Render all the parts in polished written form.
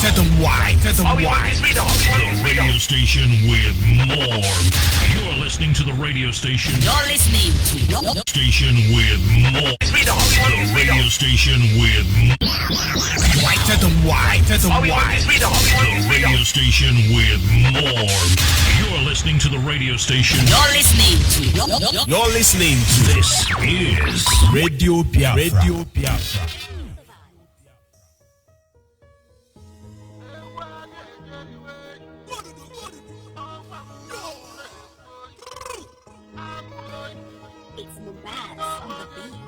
The radio station with more. You're listening to the radio station. You're listening to Station with more. The radio station with The radio station with more. You're listening to the radio station. You're listening to This is Radio Biafra. Radio Biafra. It's Mubaz on the beat.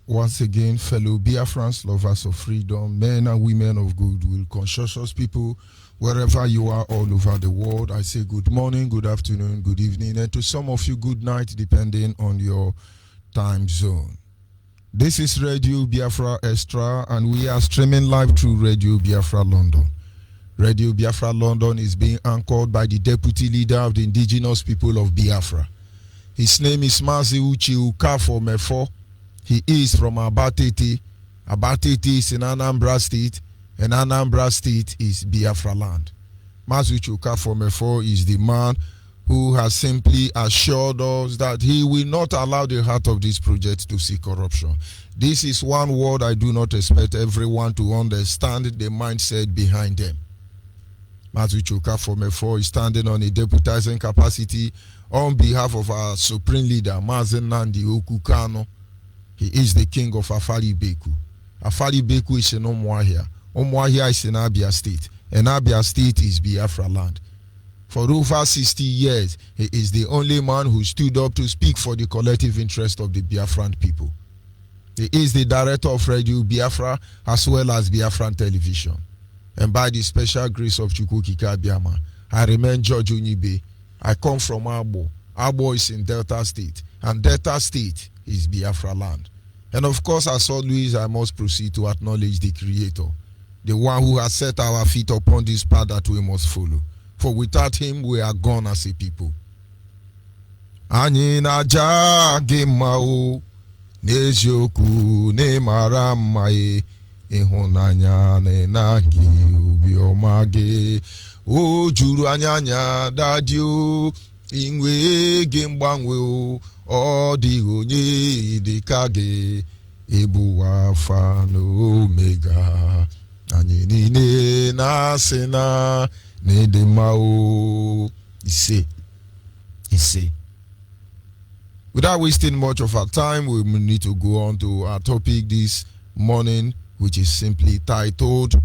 Once again, fellow Biafrans, lovers of freedom, men and women of goodwill, conscientious people, wherever you are all over the world, I say good morning, good afternoon, good evening, and to some of you, good night, depending on your time zone. This is Radio Biafra Extra, and we are streaming live through Radio Biafra London. Radio Biafra London is being anchored by the deputy leader of the indigenous people of Biafra. His name is Mazi Uchi Ukafo Mefo. He is from Abatete. Abatete is in Anambra State, and Anambra State is Biafra land. Mazi Uchi Ukafo Mefo is the man who has simply assured us that he will not allow the heart of this project to see corruption. This is one word I do not expect everyone to understand the mindset behind them. Mazi Uchi Ukafo Mefo is standing on a deputizing capacity on behalf of our supreme leader, Mazen Nandi Okukano. He is the king of Afari Beku. Afari Beku is in Umuahia. Umuahia is in Abia State. And Abia State is Biafra land. For over 60 years, he is the only man who stood up to speak for the collective interest of the Biafran people. He is the director of Radio Biafra as well as Biafran Television. And by the special grace of Chukwukika Biama, I remain George Unibe. I come from Abo. Abo is in Delta State. And Delta State is Biafra land. And of course, as always, I must proceed to acknowledge the Creator, the one who has set our feet upon this path that we must follow. For without him, we are gone as a people. Anyị na-aja gị mma o, n'eziokwu n'ịmara mma e, ịhụnanya na gị obiọma gị, o juru anya dadị o, inwe gị mgbanwe o, ọ dịghị onye dị ka gị, ịbụ Alpha na Omega, anyị niile na-asị na Nedemao. He say. Without wasting much of our time, we need to go on to our topic this morning, which is simply titled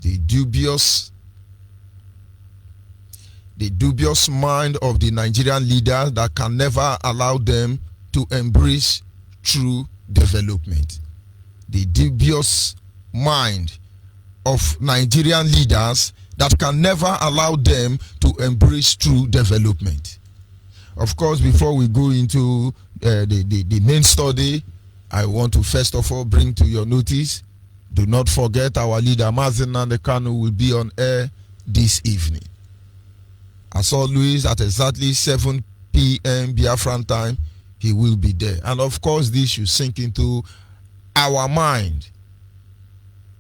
The Dubious Mind of the Nigerian Leaders That Can Never Allow Them to Embrace True Development. The dubious mind of Nigerian leaders that can never allow them to embrace true development. Of course, before we go into the main study, I want to first of all bring to your notice, do not forget our leader Mazen Nandekano will be on air this evening. As always, at exactly 7 p.m. Biafran time, he will be there. And of course, this should sink into our mind.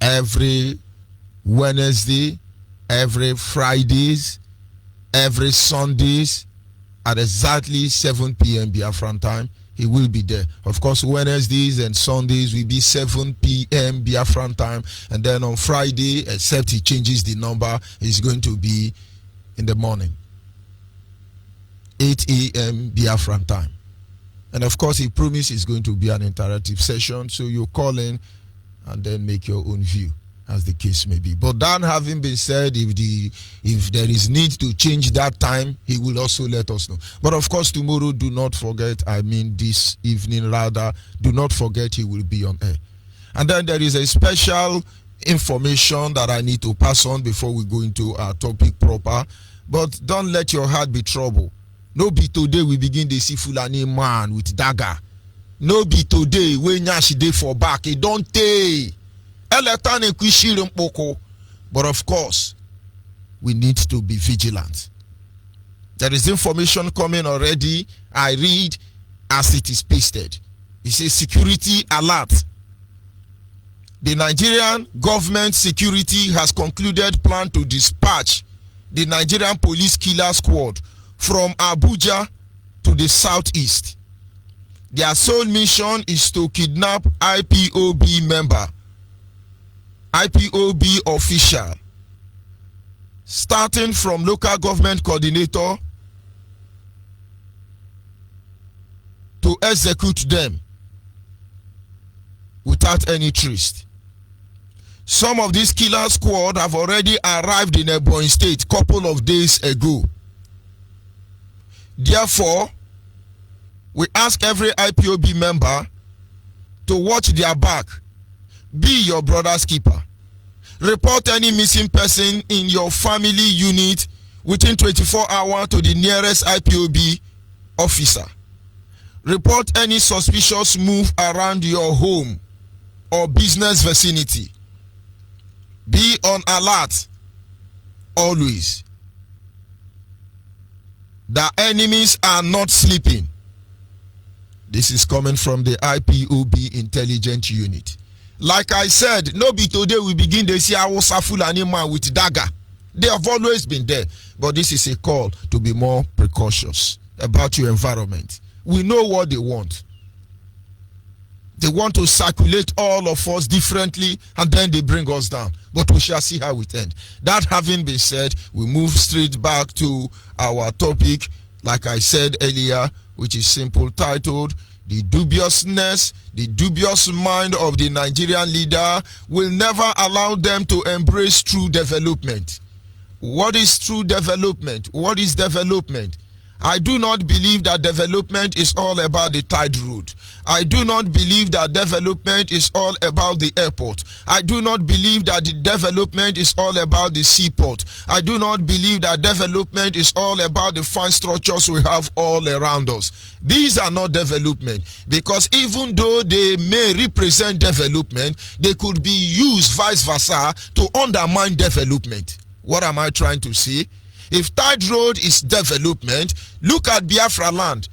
Every Wednesday, every Fridays, every Sundays at exactly 7 p.m. Biafran time, he will be there. Of course, Wednesdays and Sundays will be 7 p.m. Biafran time, and then on Friday, except he changes the number, it's going to be in the morning, 8 a.m. Biafran time. And of course, he promised it's going to be an interactive session, so you call in and then make your own view, as the case may be. But that having been said, if there is need to change that time, he will also let us know. But of course, tomorrow, do not forget, this evening rather, do not forget he will be on air. And then there is a special information that I need to pass on before we go into our topic proper. But don't let your heart be troubled. No be today we begin to see Fulani man with dagger. No be today when Nyashi dey for back. It don't take. But of course, we need to be vigilant. There is information coming already. I read as it is pasted. It says security alert. The Nigerian government security has concluded plan to dispatch the Nigerian police killer squad from Abuja to the southeast. Their sole mission is to kidnap IPOB member, IPOB official, starting from local government coordinator to execute them without any trace. Some of these killer squad have already arrived in Ebonyi State couple of days ago. Therefore, we ask every IPOB member to watch their back. Be your brother's keeper. Report any missing person in your family unit within 24 hours to the nearest IPOB officer. Report any suspicious move around your home or business vicinity. Be on alert always. The enemies are not sleeping. This is coming from the IPOB intelligence unit. Like I said, no be today we begin to see Hausa Fulani man with dagger. They have always been there. But this is a call to be more precautious about your environment. We know what they want. They want to circulate all of us differently and then they bring us down. But we shall see how it ends. That having been said, we move straight back to our topic, like I said earlier, which is simple, titled, The Dubiousness, the dubious mind of the Nigerian leader will never allow them to embrace true development. What is true development? What is development? I do not believe that development is all about the tide road. I do not believe that development is all about the airport. I do not believe that the development is all about the seaport. I do not believe that development is all about the fine structures we have all around us. These are not development, because even though they may represent development, they could be used vice versa to undermine development. What am I trying to say? If tide road is development, look at Biafra land.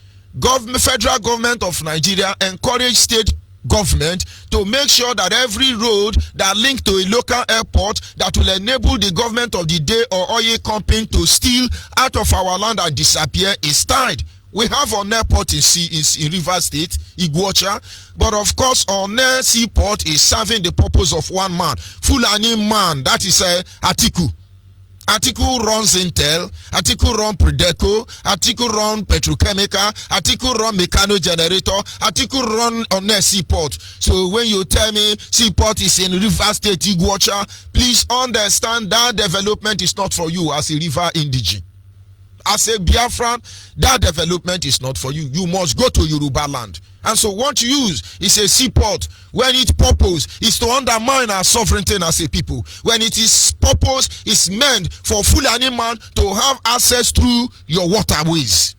Federal government of Nigeria encourage state government to make sure that every road that link to a local airport that will enable the government of the day or oil company to steal out of our land and disappear is tied. We have an airport in Rivers State, Iguacha, but of course our seaport is serving the purpose of one man, Fulani man, that is Atiku. Atiku runs Intel, Atiku run Predeco, Atiku run Petrochemical, Atiku run Mechano Generator, Atiku run on a seaport. So when you tell me seaport is in River State, Iguacha, please understand that development is not for you as a river indigene. As a Biafran, that development is not for you. You must go to Yoruba land. And so what you use is a seaport when its purpose is to undermine our sovereignty as a people. When it is purpose is meant for Fulani man to have access through your waterways.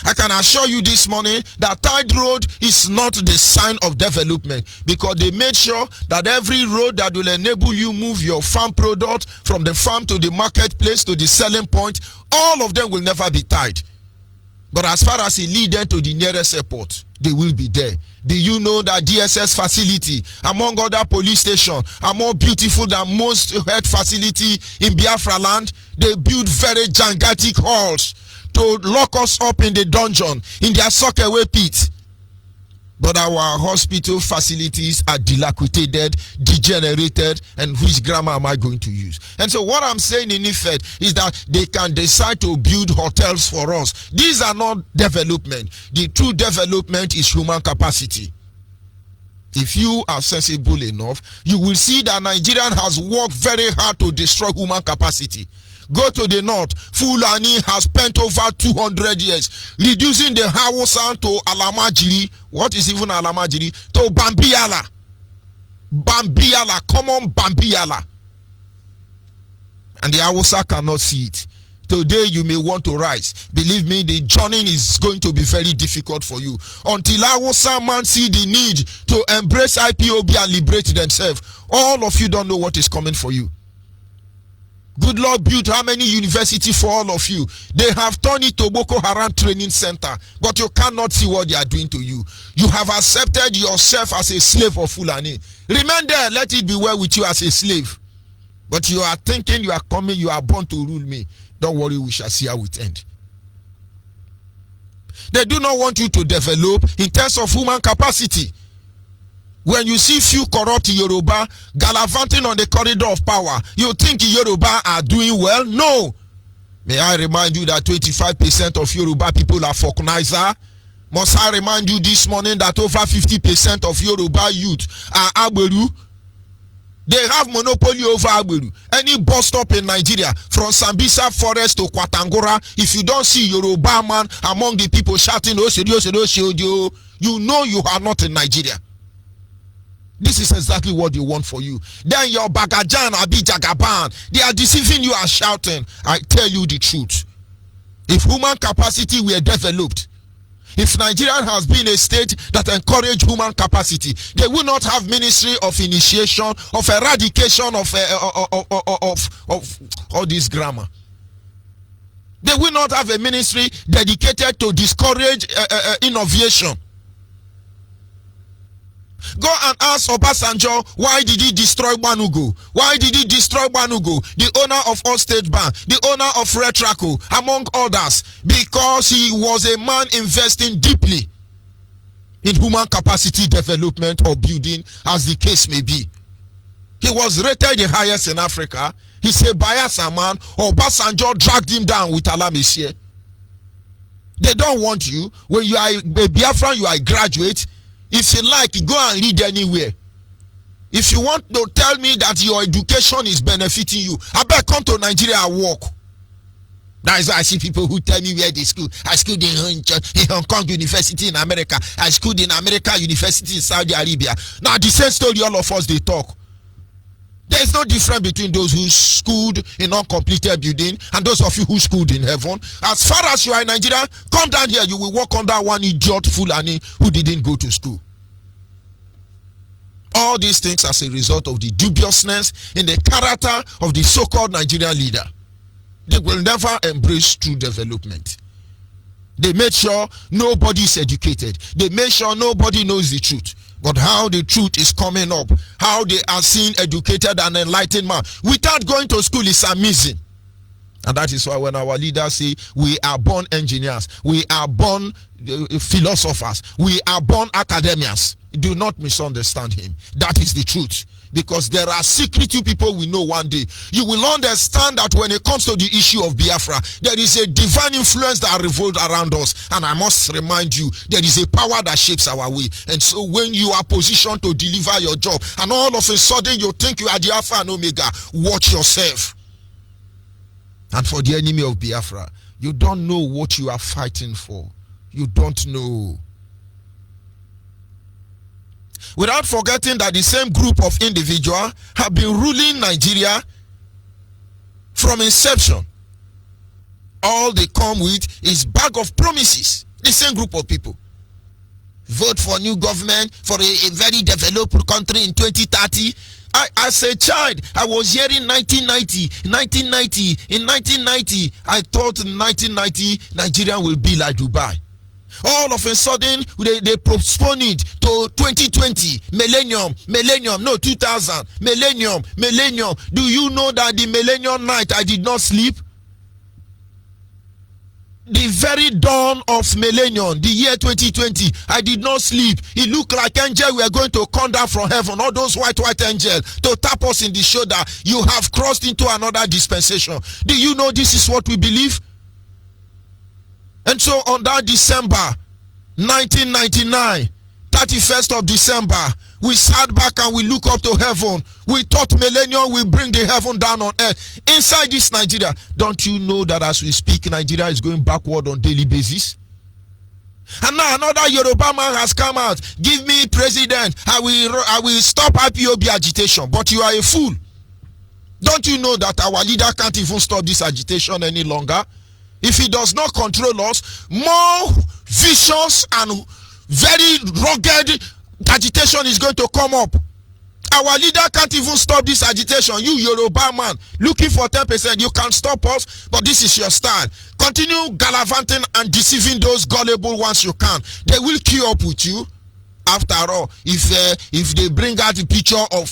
I can assure you this morning that tide road is not the sign of development, because they made sure that every road that will enable you move your farm product from the farm to the marketplace to the selling point, all of them will never be tied. But as far as it leads them to the nearest airport, they will be there. Do you know that DSS facility, among other police stations, are more beautiful than most health facility in Biafra land? They build very gigantic halls to lock us up in the dungeon, in their sockaway pit. But our hospital facilities are dilapidated, degenerated, and which grammar am I going to use? And so what I'm saying in effect is that they can decide to build hotels for us. These are not development. The true development is human capacity. If you are sensible enough, you will see that Nigeria has worked very hard to destroy human capacity. Go to the north. Fulani has spent over 200 years reducing the Hausa to Alamajiri. What is even Alamajiri? To Bambiala. Bambiala, common Bambiala. And the Hausa cannot see it. Today you may want to rise. Believe me, the journey is going to be very difficult for you. Until Hausa man see the need to embrace IPOB and liberate themselves, all of you don't know what is coming for you. Good Lord built how many universities for all of you? They have turned it to Boko Haram training center, but you cannot see what they are doing to you. You have accepted yourself as a slave of Fulani. Remain there, let it be well with you as a slave. But you are thinking you are coming, you are born to rule me. Don't worry, we shall see how it ends. They do not want you to develop in terms of human capacity. When you see few corrupt Yoruba gallivanting on the corridor of power, you think Yoruba are doing well? No. May I remind you that 25% of Yoruba people are Falconizer? Must I remind you this morning that over 50% of Yoruba youth are Agberu? They have monopoly over Agberu. Any bus stop in Nigeria, from Sambisa Forest to Kwatangora, if you don't see Yoruba man among the people shouting, you know you are not in Nigeria. This is exactly what they want for you. Then your Bagajan, Abi Jagaban, they are deceiving you and shouting. I tell you the truth. If human capacity were developed, If Nigeria has been a state that encouraged human capacity, they will not have ministry of initiation, of eradication of all this grammar. They will not have a ministry dedicated to discourage innovation. Go and ask Obasanjo, why did he destroy Banugo? Why did he destroy Banugo? The owner of All State Bank, the owner of Retraco, among others, because he was a man investing deeply in human capacity development or building, as the case may be. He was rated the highest in Africa. He's a biased man. Obasanjo dragged him down with Alamisie. They don't want you. When you are a Biafran, you are a graduate. If you like, go and read anywhere. If you want to tell me that your education is benefiting you, I better come to Nigeria and work. That is why I see people who tell me where they school. I schooled in Hong Kong University in America. I schooled in America University in Saudi Arabia. Now the same story all of us they talk. There is no difference between those who schooled in uncompleted building and those of you who schooled in heaven. As far as you are in Nigeria, come down here, you will work under one idiot Fulani who didn't go to school. All these things as a result of the dubiousness in the character of the so-called Nigerian leader. They will never embrace true development. They made sure nobody is educated. They made sure nobody knows the truth. But how the truth is coming up, how they are seen educated and enlightened man without going to school is amazing. And that is why when our leaders say we are born engineers, we are born philosophers, we are born academics, do not misunderstand him. That is the truth. Because there are secretive people we know one day. You will understand that when it comes to the issue of Biafra, there is a divine influence that revolves around us. And I must remind you, there is a power that shapes our way. And so when you are positioned to deliver your job, and all of a sudden you think you are the Alpha and Omega, watch yourself. And for the enemy of Biafra, you don't know what you are fighting for. You don't know. Without forgetting that the same group of individuals have been ruling Nigeria from inception. All they come with is bag of promises. The same group of people. Vote for new government for a very developed country in 2030. As a child, I was hearing 1990. In 1990, I thought in 1990 Nigeria will be like Dubai. All of a sudden, they postpone it to 2020, millennium, no, 2000, millennium. Do you know that the millennium night I did not sleep? The very dawn of millennium, the year 2020, I did not sleep. It looked like angels were going to come down from heaven, all those white angels, to tap us in the shoulder. You have crossed into another dispensation. Do you know this is what we believe? And so on that December 1999, 31st of December, we sat back and we look up to heaven. We thought millennium will bring the heaven down on earth. Inside this Nigeria, don't you know that as we speak, Nigeria is going backward on daily basis? And now another Yoruba man has come out. Give me president. I will stop IPOB agitation. But you are a fool. Don't you know that our leader can't even stop this agitation any longer? If he does not control us, more vicious and very rugged agitation is going to come up. Our leader can't even stop this agitation. You Yoruba man looking for 10%, you can't stop us, but this is your style. Continue gallivanting and deceiving those gullible ones you can. They will queue up with you. After all, if they bring out the picture of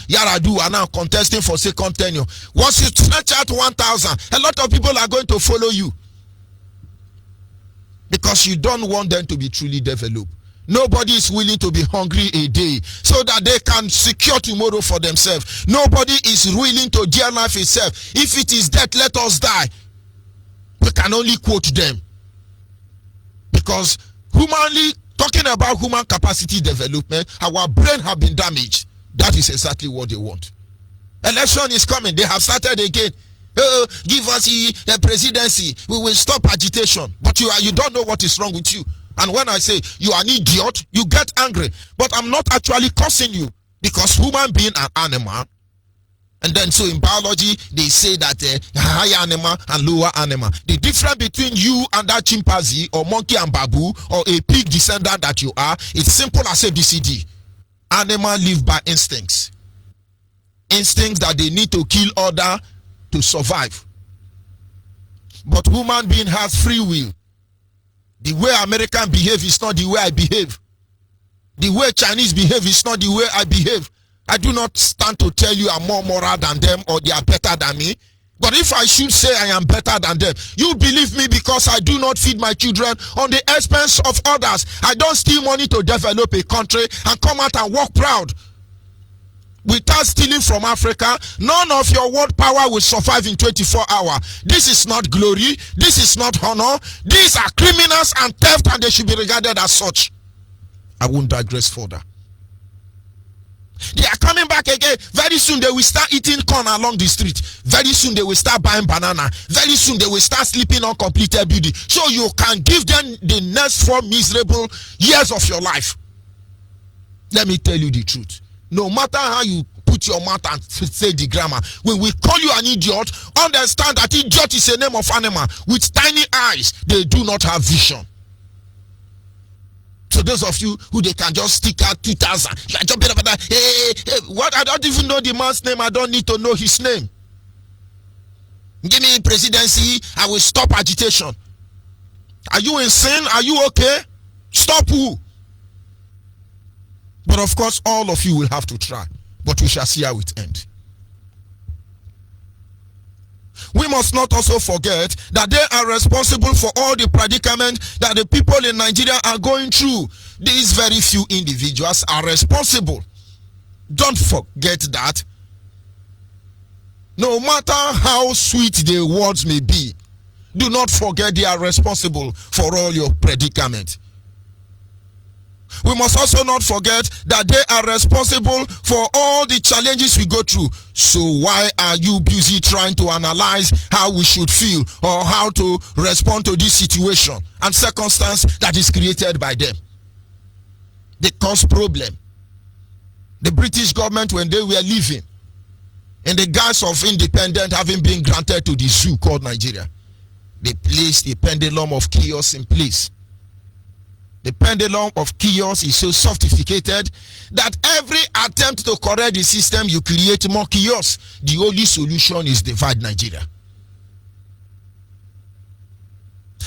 Yar'Adua now contesting for second tenure, once you stretch out 1,000, a lot of people are going to follow you. Because you don't want them to be truly developed. Nobody is willing to be hungry a day so that they can secure tomorrow for themselves. Nobody is willing to dare life itself. If it is death, let us die. We can only quote them. Because humanly, talking about human capacity development, our brain have been damaged. That is exactly what they want. Election is coming. They have started again. Give us the presidency. We will stop agitation. But you don't know what is wrong with you. And when I say you are an idiot, you get angry. But I'm not actually cursing you. Because human being an animal. And then so in biology, they say that higher animal and lower animal. The difference between you and that chimpanzee or monkey and baboon or a pig descendant that you are, it's simple as ABCD. Animal live by instincts. Instincts that they need to kill other to survive. But human being has free will. The way American behave is not the way I behave. The way Chinese behave is not the way I behave. I do not stand to tell you I'm more moral than them or they are better than me. But if I should say I am better than them, you believe me because I do not feed my children on the expense of others. I don't steal money to develop a country and come out and walk proud. Without stealing from Africa, none of your world power will survive in 24 hours. This is not glory. This is not honor. These are criminals and theft, and they should be regarded as such. I won't digress further. They are coming back again. Very soon they will start eating corn along the street. Very soon they will start buying banana. Very soon they will start sleeping on completed building. So you can give them the next 4 miserable years of your life. Let me tell you the truth. No matter how you put your mouth and say the grammar, when we call you an idiot, understand that idiot is a name of animal with tiny eyes. They do not have vision. So those of you who they can just stick out 2000, you are jumping over that. Hey, what? I don't even know the man's name. I don't need to know his name. Give me presidency. I will stop agitation. Are you insane? Are you okay? Stop who? But of course, all of you will have to try. But we shall see how it ends. We must not also forget that they are responsible for all the predicament that the people in Nigeria are going through. These very few individuals are responsible. Don't forget that. No matter how sweet the words may be, do not forget they are responsible for all your predicament. We must also not forget that they are responsible for all the challenges we go through. So why are you busy trying to analyze how we should feel or how to respond to this situation and circumstance that is created by them? They cause problem. The British government, when they were living in the guise of independence having been granted to the zoo called Nigeria, they placed a pendulum of chaos in place. The pendulum of chaos is so sophisticated that every attempt to correct the system, you create more chaos. The only solution is divide Nigeria.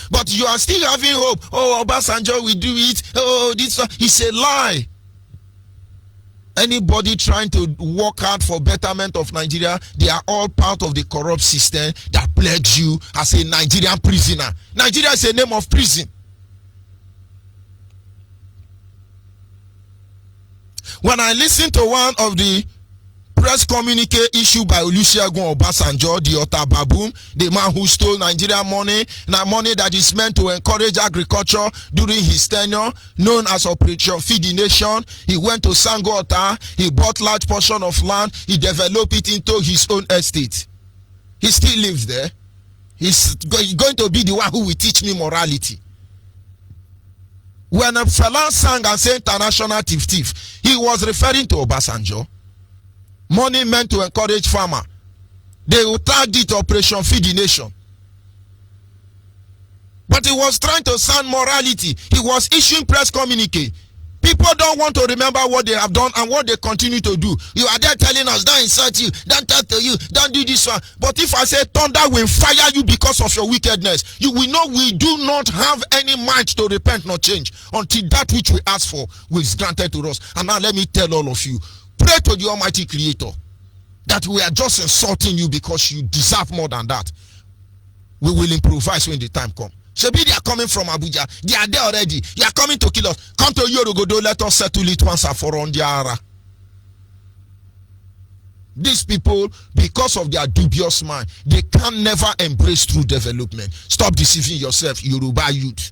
But you are still having hope. Oh, Obasanjo will do it. Oh, this is a lie. Anybody trying to work hard for betterment of Nigeria, they are all part of the corrupt system that pledged you as a Nigerian prisoner. Nigeria is a name of prison. When I listen to one of the press communique issued by Olusegun Obasanjo, the Ota Baboon, the man who stole Nigerian money, now money that is meant to encourage agriculture during his tenure, known as Operation Feed the Nation. He went to Sango Ota, he bought large portion of land, he developed it into his own estate. He still lives there. He's going to be the one who will teach me morality. When a fella sang and said international thief, he was referring to Obasanjo. Money meant to encourage farmer. They will tag it Operation Feed the Nation. But he was trying to sound morality. He was issuing press communique. People don't want to remember what they have done and what they continue to do. You are there telling us, don't insult you, don't talk to you, don't do this one. But if I say thunder will fire you because of your wickedness, you will know we do not have any mind to repent nor change until that which we ask for is granted to us. And now let me tell all of you, pray to the Almighty Creator that we are just insulting you because you deserve more than that. We will improvise when the time comes. Shebi, they are coming from Abuja. They are there already. They are coming to kill us. Come to Yorugodo. Let us settle it once and for all. These people, because of their dubious mind, they can never embrace true development. Stop deceiving yourself, Yoruba youth.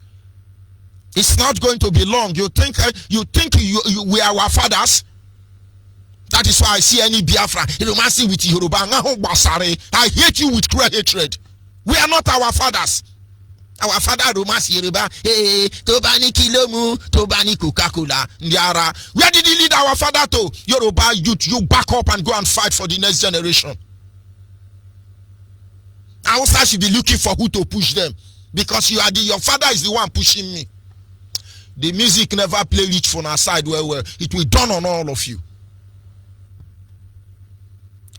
It's not going to be long. You think we are our fathers? That is why I see any Biafra romancing with Yoruba. I hate you with cruel hatred. We are not our fathers. Our father Romas Yoruba, hey, Tobani Kilomu, Tobani Coca-Cola, Ndiara. Where did he lead our father to? Yoruba youth, you back up and go and fight for the next generation. Hausa should be looking for who to push them, because your father is the one pushing me. The music never play reach from our side well. It will dawn on all of you.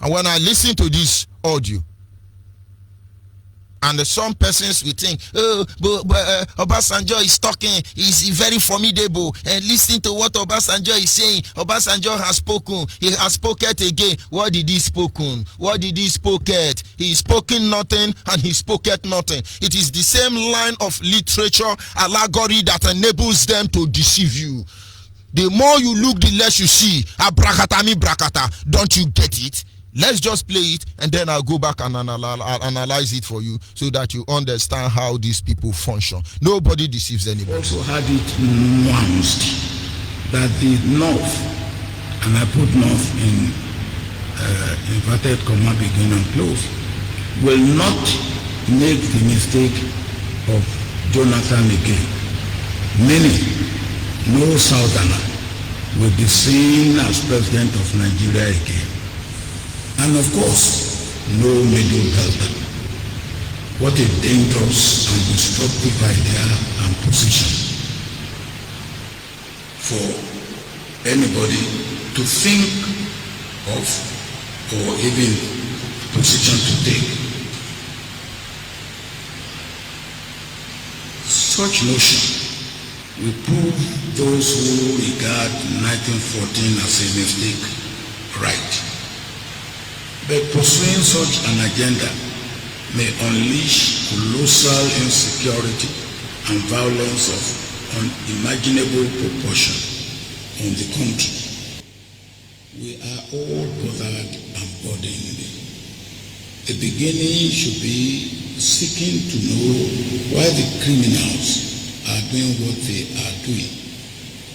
And when I listen to this audio, and some persons will think, but Obasanjo is talking, he's very formidable, and listen to what Obasanjo is saying. Obasanjo has spoken, he has spoken again. What did he spoken? What did he spoke at? He spoken nothing and he spoke at nothing. It is the same line of literature allegory that enables them to deceive you. The more you look, the less you see. Abrakatami brakata. Don't you get it? Let's just play it, and then I'll go back and analyze it for you so that you understand how these people function. Nobody deceives anybody. Also had it nuanced that the North, and I put North in inverted comma, begin and close, will not make the mistake of Jonathan again. Meaning, no Southerner will be seen as president of Nigeria again. And of course, no middle belter. What a dangerous and destructive idea and position for anybody to think of, or even position to take. Such notion will prove those who regard 1914 as a mistake right. But pursuing such an agenda may unleash colossal insecurity and violence of unimaginable proportion on the country. We are all bothered and burdened. The beginning should be seeking to know why the criminals are doing what they are doing.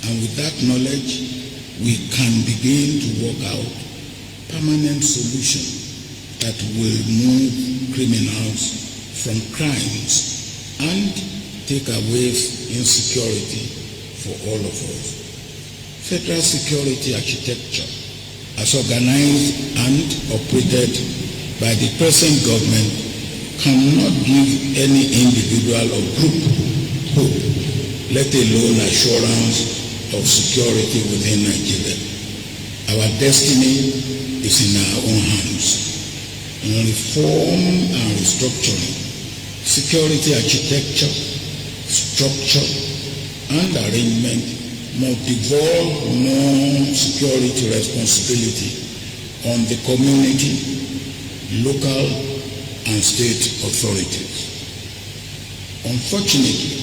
And with that knowledge, we can begin to work out permanent solution that will move criminals from crimes and take away insecurity for all of us. Federal security architecture, as organized and operated by the present government, cannot give any individual or group hope, let alone assurance of security within Nigeria. Our destiny is in our own hands. In reform and restructuring, security architecture, structure, and arrangement must devolve more security responsibility on the community, local, and state authorities. Unfortunately,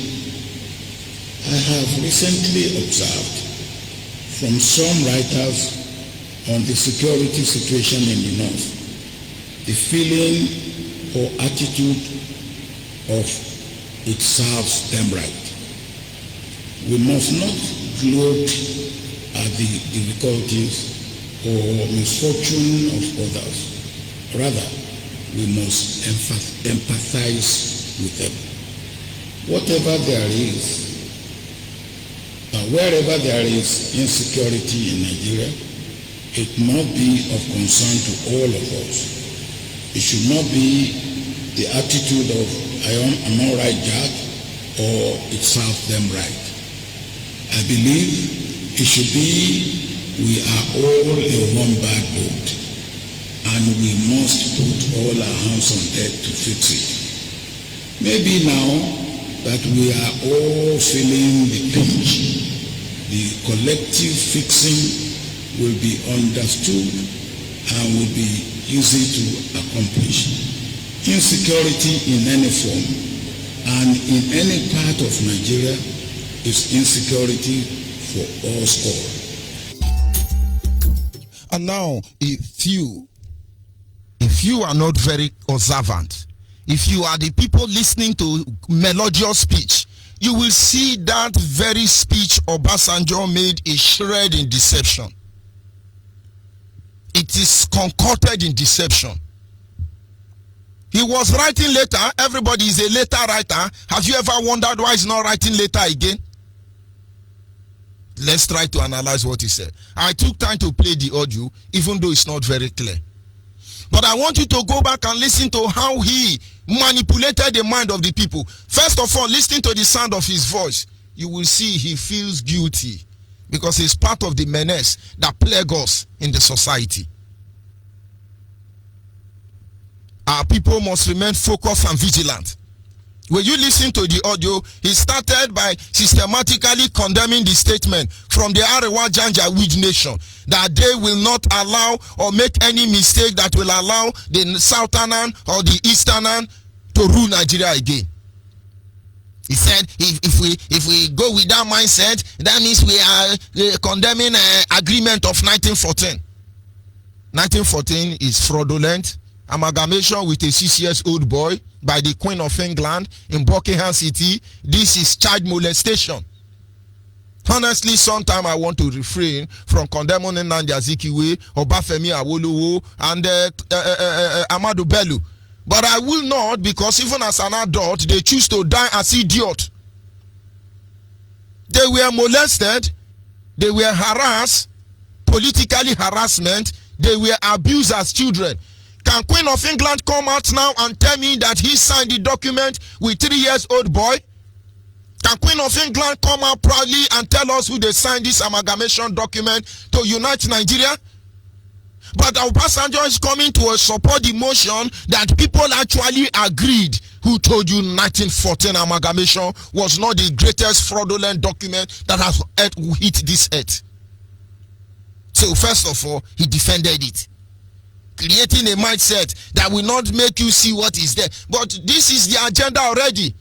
I have recently observed from some writers on the security situation in the North, the feeling or attitude of it serves them right. We must not gloat at the difficulties or misfortune of others. Rather, we must empathize with them. Whatever there is, wherever there is insecurity in Nigeria, it must be of concern to all of us. It should not be the attitude of I'm all right, Jack, or it serves them right. I believe it should be we are all in one bad boat, and we must put all our hands on deck to fix it. Maybe now that we are all feeling the pinch, the collective fixing will be understood and will be easy to accomplish. Insecurity in any form and in any part of Nigeria is insecurity for all score. And now, if you are not very observant, if you are the people listening to melodious speech, you will see that very speech Obasanjo made a shred in deception. It is concocted in deception. He was writing later. Everybody is a later writer. Have you ever wondered why he's not writing later again? Let's try to analyze what he said. I took time to play the audio, even though it's not very clear. But I want you to go back and listen to how he manipulated the mind of the people. First of all, listen to the sound of his voice. You will see he feels guilty because he's part of the menace that plague us in the society. Our people must remain focused and vigilant. When you listen to the audio, he started by systematically condemning the statement from the Arewa Janja Wid Nation that they will not allow or make any mistake that will allow the Southerner or the Easterner to rule Nigeria again. He said, if we go with that mindset, that means we are condemning agreement of 1914. 1914 is fraudulent. Amalgamation with a 6-year-old boy by the Queen of England in Buckingham City. This is child molestation. Honestly, sometimes I want to refrain from condemning Nnamdi Azikiwe, Obafemi Awolowo, and Ahmadu Bello. But I will not, because even as an adult, they choose to die as idiots. They were molested, they were harassed, politically harassment, they were abused as children. Can Queen of England come out now and tell me that he signed the document with 3-year-old boy? Can Queen of England come out proudly and tell us who they signed this amalgamation document to unite Nigeria? But our passenger is coming to support the motion that people actually agreed. Who told you 1914 amalgamation was not the greatest fraudulent document that has hit this earth? So first of all, he defended it, creating a mindset that will not make you see what is there. But this is the agenda already.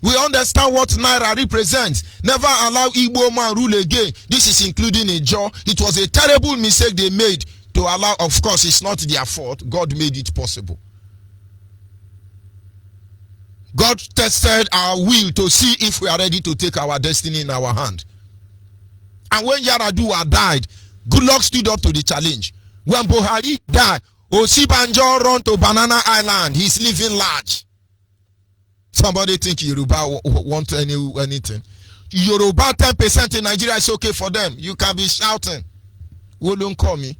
We understand what Naira represents. Never allow Igbo man rule again. This is including Ijaw. It was a terrible mistake they made to allow. Of course, it's not their fault. God made it possible. God tested our will to see if we are ready to take our destiny in our hand. And when Yaradua died, Goodluck stood up to the challenge. When Buhari died, Osibanjo run to Banana Island. He's living large. Somebody think Yoruba want anything. Yoruba 10% in Nigeria is okay for them. You can be shouting. Won't call me.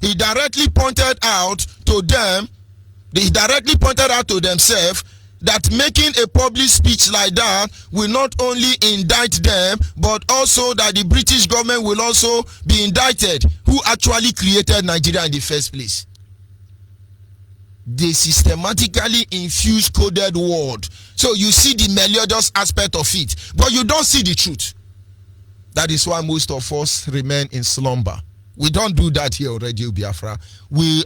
He directly pointed out to them. They directly pointed out to themselves that making a public speech like that will not only indict them, but also that the British government will also be indicted, who actually created Nigeria in the first place. They systematically infuse coded word. So you see the melodious aspect of it, but you don't see the truth. That is why most of us remain in slumber. We don't do that here on Radio Biafra. We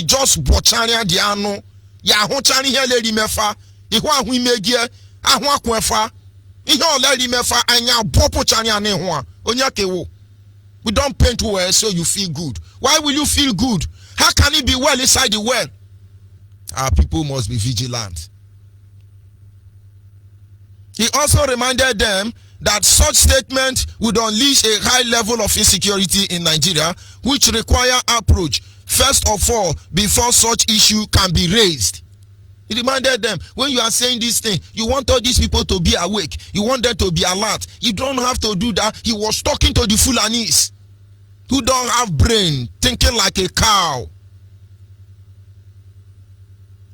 just bochania diano. Ya honchani here lady mefa. Ihwa hu megie. Ahwa kwefa. Ihe lady mefa anya bopo chania ne hwa. Onyakewo. We don't paint well so you feel good. Why will you feel good? How can it be well inside the well? Our people must be vigilant. He also reminded them that such statement would unleash a high level of insecurity in Nigeria, which require approach, first of all, before such issue can be raised. He reminded them, when you are saying this thing, you want all these people to be awake. You want them to be alert. You don't have to do that. He was talking to the Fulanis, who don't have brain, thinking like a cow.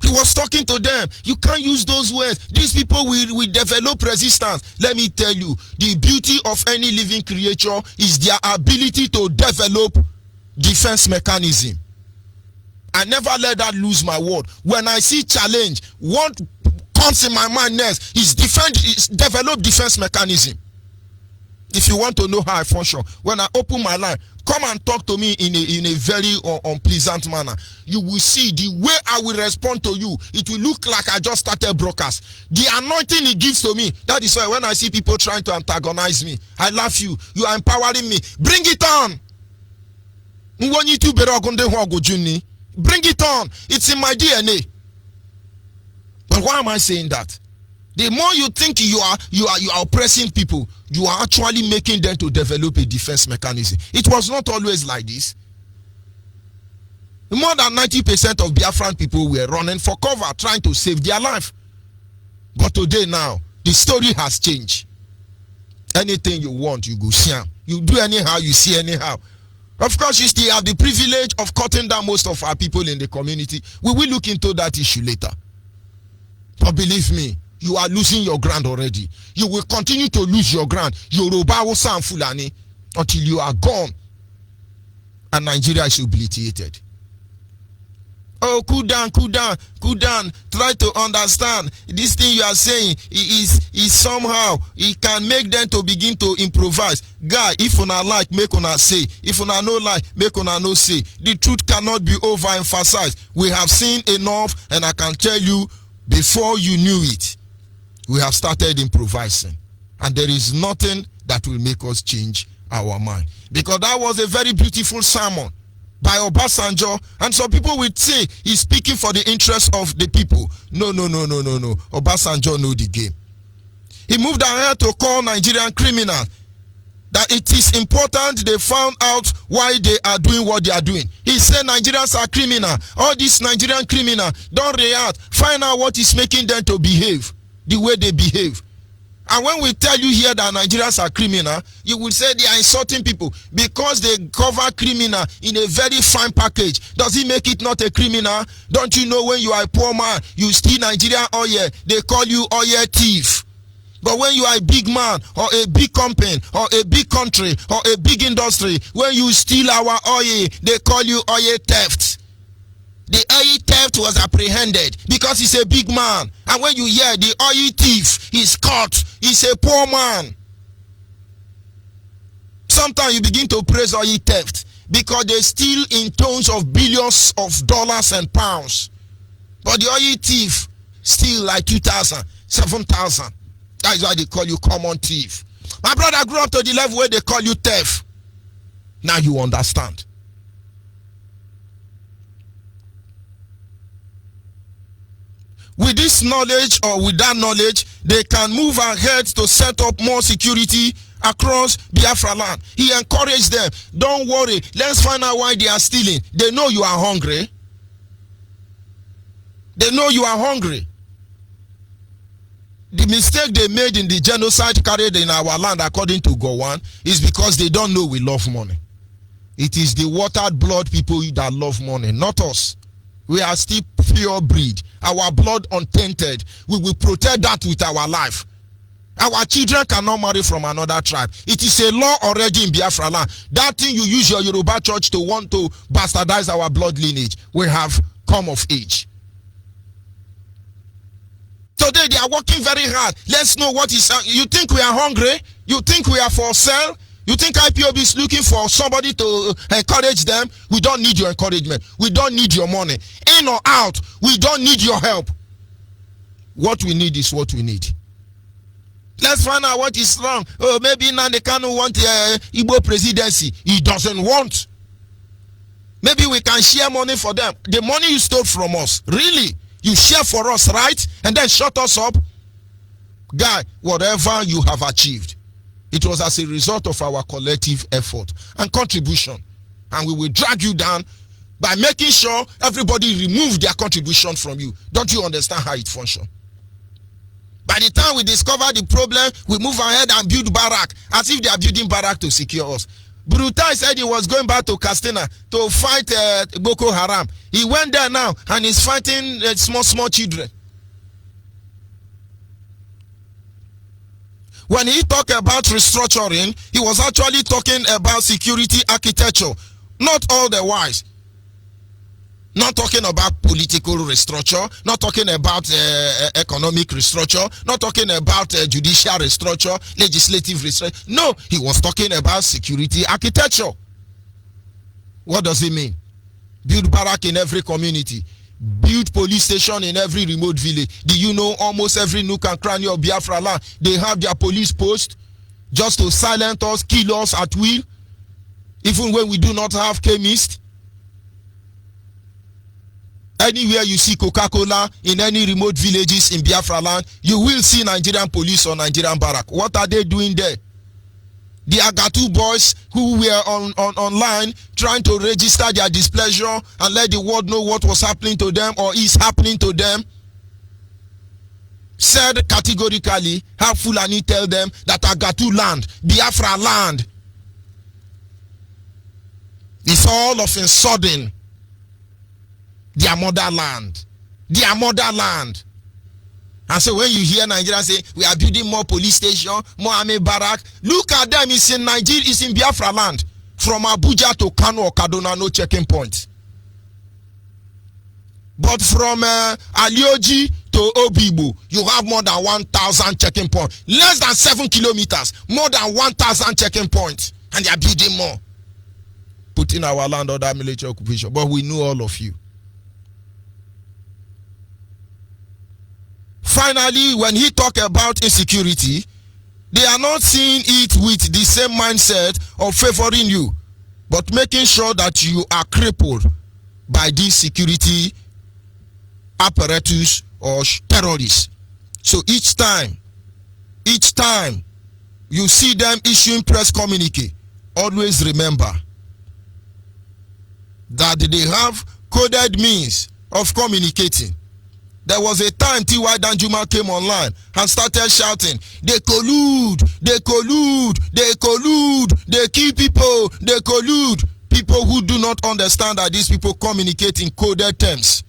He was talking to them. You can't use those words. These people will develop resistance. Let me tell you, the beauty of any living creature is their ability to develop defense mechanism. I never let that lose my word. When I see challenge, what comes in my mind next is develop defense mechanism. If you want to know how I function, when I open my line, come and talk to me in a very unpleasant manner. You will see the way I will respond to you. It will look like I just started broadcast. The anointing it gives to me. That is why when I see people trying to antagonize me, I laugh you. You are empowering me. Bring it on. Bring it on. It's in my DNA. But why am I saying that? The more you think you are oppressing people, you are actually making them to develop a defense mechanism. It was not always like this. More than 90% of Biafran people were running for cover, trying to save their life. But today now, the story has changed. Anything you want, you go see. You do anyhow, you see anyhow. Of course, you still have the privilege of cutting down most of our people in the community. We will look into that issue later. But believe me, you are losing your ground already. You will continue to lose your ground, Yoruba, Hausa, and Fulani, until you are gone and Nigeria is obliterated. Oh, cool down. Try to understand. This thing you are saying is somehow, it can make them to begin to improvise. Guy, if una like, make una say. If una no like, make una no say. The truth cannot be overemphasized. We have seen enough, and I can tell you, before you knew it, we have started improvising. And there is nothing that will make us change our mind. Because that was a very beautiful sermon by Obasanjo, and some people will say he's speaking for the interest of the people. No. Obasanjo know the game. He moved ahead to call Nigerian criminals that it is important they found out why they are doing what they are doing. He said Nigerians are criminal. All these Nigerian criminals don't react. Find out what is making them to behave the way they behave. And when we tell you here that Nigerians are criminal, you will say they are insulting people because they cover criminal in a very fine package. Does it make it not a criminal? Don't you know when you are a poor man, you steal Nigerian oil, they call you oil thief. But when you are a big man or a big company or a big country or a big industry, when you steal our oil, they call you oil theft. The oil theft was apprehended because he's a big man. And when you hear the oil thief is caught, he's a poor man. Sometimes you begin to praise oil theft because they steal in tones of billions of dollars and pounds. But the oil thief steal like 2,000, 7,000. That is why they call you common thief. My brother grew up to the level where they call you theft. Now you understand. With this knowledge or with that knowledge, they can move ahead to set up more security across Biafra land. He encouraged them, don't worry, let's find out why they are stealing. They know you are hungry. They know you are hungry. The mistake they made in the genocide carried in our land, according to Gowon, is because they don't know we love money. It is the watered blood people that love money, not us. We are still pure breed. Our blood untainted. We will protect that with our life. Our children cannot marry from another tribe. It is a law already in Biafra land. That thing you use your Yoruba church to want to bastardize our blood lineage, we have come of age. Today they are working very hard. Let's know what is. You think we are hungry? You think we are for sale? You think IPOB is looking for somebody to encourage them? We don't need your encouragement. We don't need your money. In or out, we don't need your help. What we need is what we need. Let's find out what is wrong. Oh, maybe Nnamdi Kanu want Igbo presidency. He doesn't want. Maybe we can share money for them. The money you stole from us, really? You share for us, right? And then shut us up? Guy, whatever you have achieved, it was as a result of our collective effort and contribution. And we will drag you down by making sure everybody remove their contribution from you. Don't you understand how it functions? By the time we discover the problem, we move ahead and build barrack, as if they are building barrack to secure us. Brutai said he was going back to Castina to fight Boko Haram. He went there now and is fighting small children. When he talked about restructuring, he was actually talking about security architecture. Not all the wise. Not talking about political restructure, not talking about economic restructure, not talking about judicial restructure, legislative restructure. No, he was talking about security architecture. What does it mean? Build barrack in every community. Build police station in every remote village. Do you know almost every nook and cranny of Biafra land, they have their police post just to silence us, kill us at will, even when we do not have chemists? Anywhere you see Coca-Cola in any remote villages in Biafra land, you will see Nigerian police or Nigerian barrack. What are they doing there? The Agatu boys who were online trying to register their displeasure and let the world know what was happening to them or is happening to them, said categorically, have Fulani tell them that Agatu land, Biafra land, is all of a sudden their motherland. Their motherland. And so when you hear Nigeria say, we are building more police station, more army barrack, look at them, it's in Nigeria, it's in Biafra land. From Abuja to Kano or Kaduna, no checking point. But from Alioji to Obibo, you have more than 1,000 checking points. Less than 7 kilometers, more than 1,000 checking points. And they are building more. Putting our land under military occupation. But we know all of you. Finally, when he talk about insecurity, they are not seeing it with the same mindset of favoring you, but making sure that you are crippled by this security apparatus or terrorists. So each time you see them issuing press communique, always remember that they have coded means of communicating. There was a time T.Y. Danjuma came online and started shouting, they collude, they collude, they collude, they kill people, they collude. People who do not understand that these people communicate in coded terms.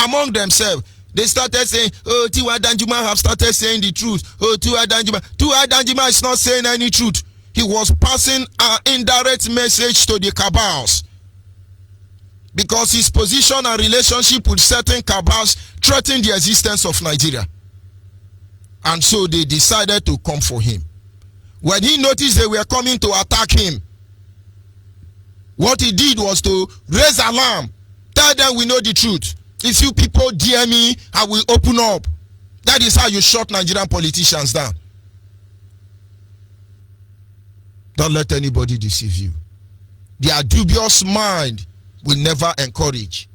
Among themselves, they started saying, oh, T.Y. Danjuma have started saying the truth. Oh, T.Y. Danjuma is not saying any truth. He was passing an indirect message to the cabals. Because his position and relationship with certain cabals threatened the existence of Nigeria. And so they decided to come for him. When he noticed they were coming to attack him, what he did was to raise alarm. Tell them we know the truth. If you people dare me, I will open up. That is how you shut Nigerian politicians down. Don't let anybody deceive you. Their dubious mind will never encourage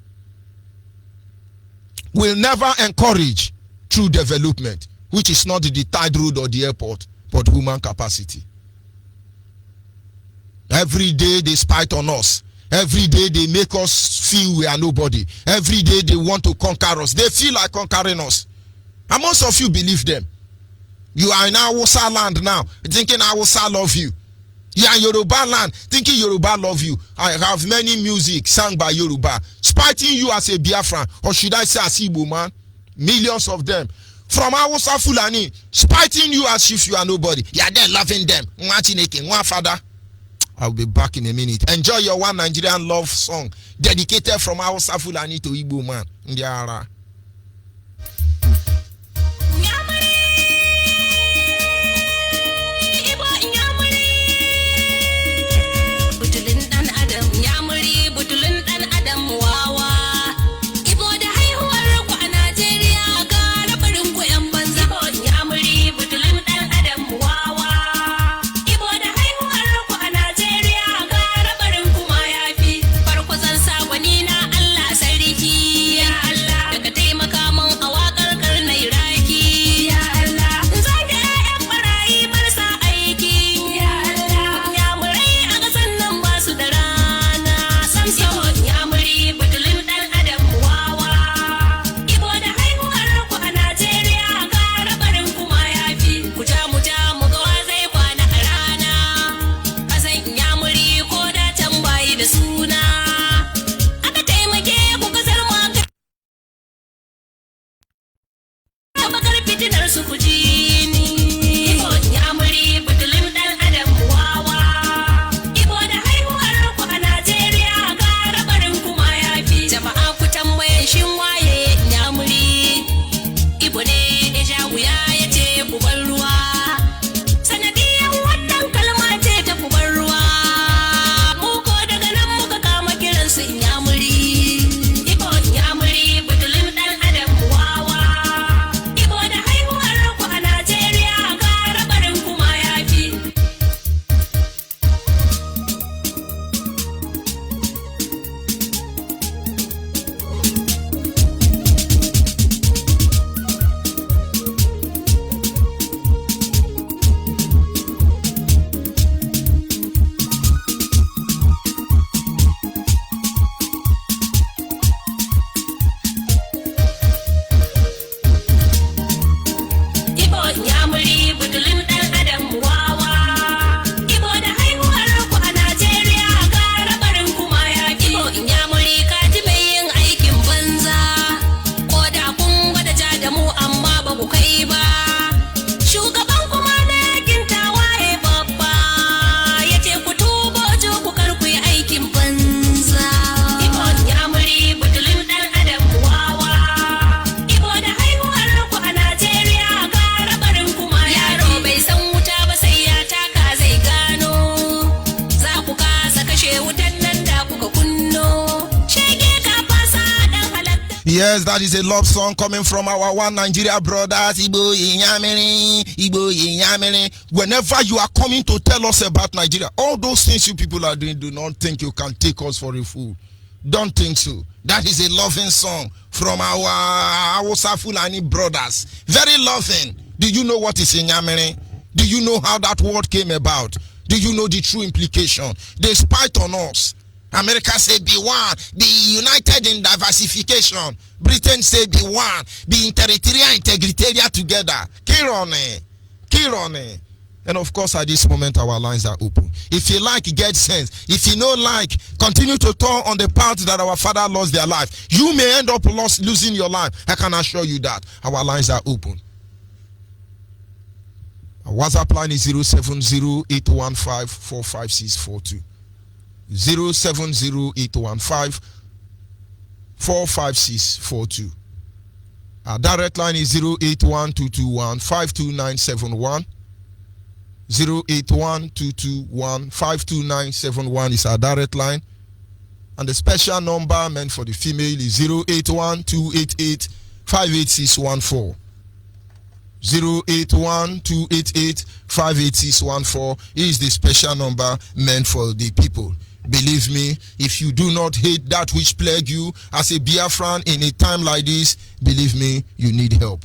true development, which is not the tide road or the airport, but human capacity. Every day they spite on us. Every day they make us feel we are nobody. Every day they want to conquer us. They feel like conquering us. And most of you believe them. You are in Hausa land now, thinking Hausa love you. You are in Yoruba land, thinking Yoruba love you. I have many music sung by Yoruba, spiting you as a Biafran, or should I say as Igbo man? Millions of them. From Hausa Fulani, spiting you as if you are nobody. You are there loving them. One father. I'll be back in a minute. Enjoy your one Nigerian love song dedicated from Hausa Fulani to Igbo man. Ndiara. Daga Yes, that is a love song coming from our one Nigeria brothers. Igbo Inyamiri, Igbo Inyamiri. Whenever you are coming to tell us about Nigeria, all those things you people are doing, do not think you can take us for a fool. Don't think so. That is a loving song from our Hausa Fulani brothers. Very loving. Do you know what is Inyamiri? Do you know how that word came about? Do you know the true implication? They spied on us. America said be one, be united in diversification. Britain said be one, be in territorial integrity together. Kirone. And of course, at this moment, our lines are open. If you like, get sense. If you don't like, continue to turn on the path that our father lost their life. You may end up losing your life. I can assure you that. Our lines are open. Our WhatsApp line is 070-815-45642. 070-815-45642. Our direct line is 081-221-52971. 081-221-52971 is our direct line. And the special number meant for the female is 081-288-58614. 081-288-58614 is the special number meant for the people. Believe me, if you do not hate that which plague you as a Biafran in a time like this, believe me, you need help.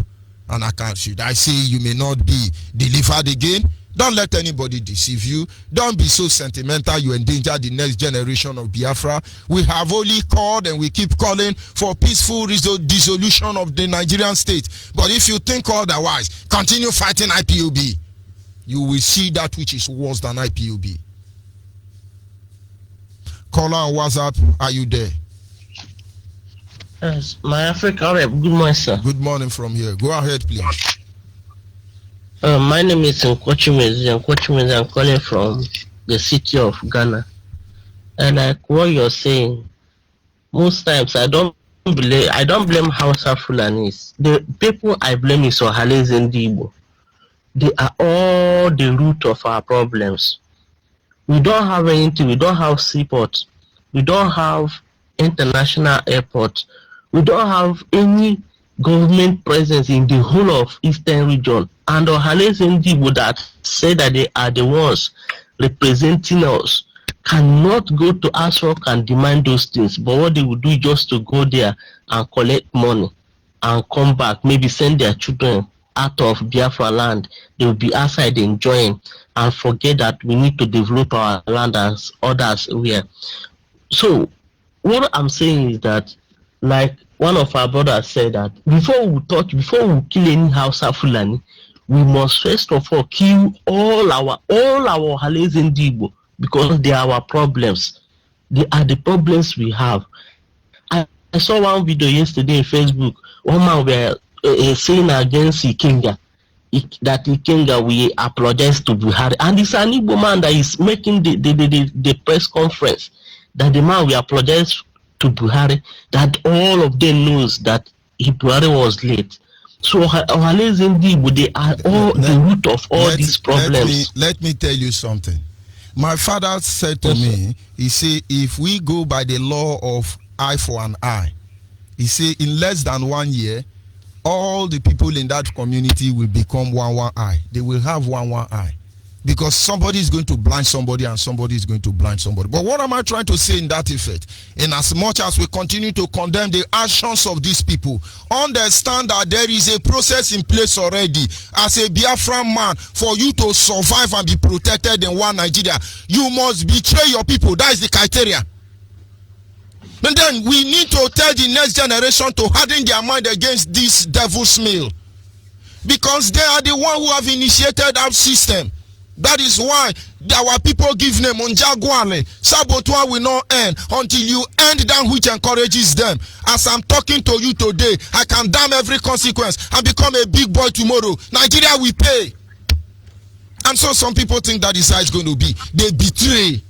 And should I say you may not be delivered again? Don't let anybody deceive you. Don't be so sentimental you endanger the next generation of Biafra. We have only called and we keep calling for peaceful dissolution of the Nigerian state. But if you think otherwise, continue fighting IPOB. You will see that which is worse than IPOB. Caller on WhatsApp, are you there? Yes, my Africa rep. Good morning, sir. Good morning from here. Go ahead, please. My name is Nkwochimezi. I'm calling from the city of Ghana. And like what you're saying, most times I don't blame Hausa Fulanis. The people I blame is Ohales and Igbo. They are all the root of our problems. We don't have anything. We don't have seaport. We don't have international airport. We don't have any government presence in the whole of Eastern region. And Ohales and Igbo that say that they are the ones representing us cannot go to Asrock and demand those things. But what they would do is just to go there and collect money and come back, maybe send their children out of Biafra land. They will be outside enjoying and forget that we need to develop our land as others here. So what I'm saying is that, like one of our brothers said, that before we kill any Hausa Fulani, we must first of all kill all our Ohales and Igbo, because they are our problems. They are the problems we have. I saw one video yesterday on Facebook. One man were saying against Ikenga, that Ikenga will apologize to Buhari, and it's an Igbo man that is making the press conference, that the man will apologize to Buhari, that all of them knows that Buhari was late. So Ohales and Igbo, they are all the root of all these problems. Let me tell you something. My father said to me, he said, if we go by the law of eye for an eye, he said in less than 1 year, all the people in that community will become one eye. They will have one eye. Because somebody is going to blind somebody and somebody is going to blind somebody. But what am I trying to say in that effect? In as much as we continue to condemn the actions of these people, understand that there is a process in place already. As a Biafran man, for you to survive and be protected in one Nigeria, you must betray your people. That is the criteria. And then we need to tell the next generation to harden their mind against this devil's meal. Because they are the one who have initiated our system. That is why our people give name on Jaguale. Saboteur will not end until you end that which encourages them. As I'm talking to you today, I can damn every consequence and become a big boy tomorrow. Nigeria will pay. And so some people think that is how it's going to be. They betray.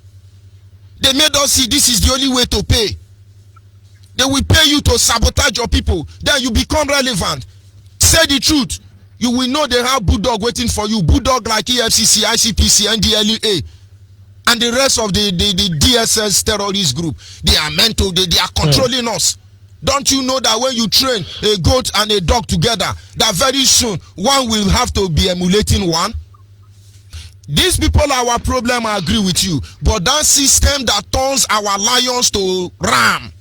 They made us see this is the only way to pay. They will pay you to sabotage your people. Then you become relevant. Say the truth. You will know they have bulldog waiting for you. Bulldog like EFCC, ICPC, NDLEA, and the rest of the DSS terrorist group. They are mental. They are controlling us. Don't you know that when you train a goat and a dog together, that very soon one will have to be emulating one? These people are our problem, I agree with you. But that system that turns our lions to ram,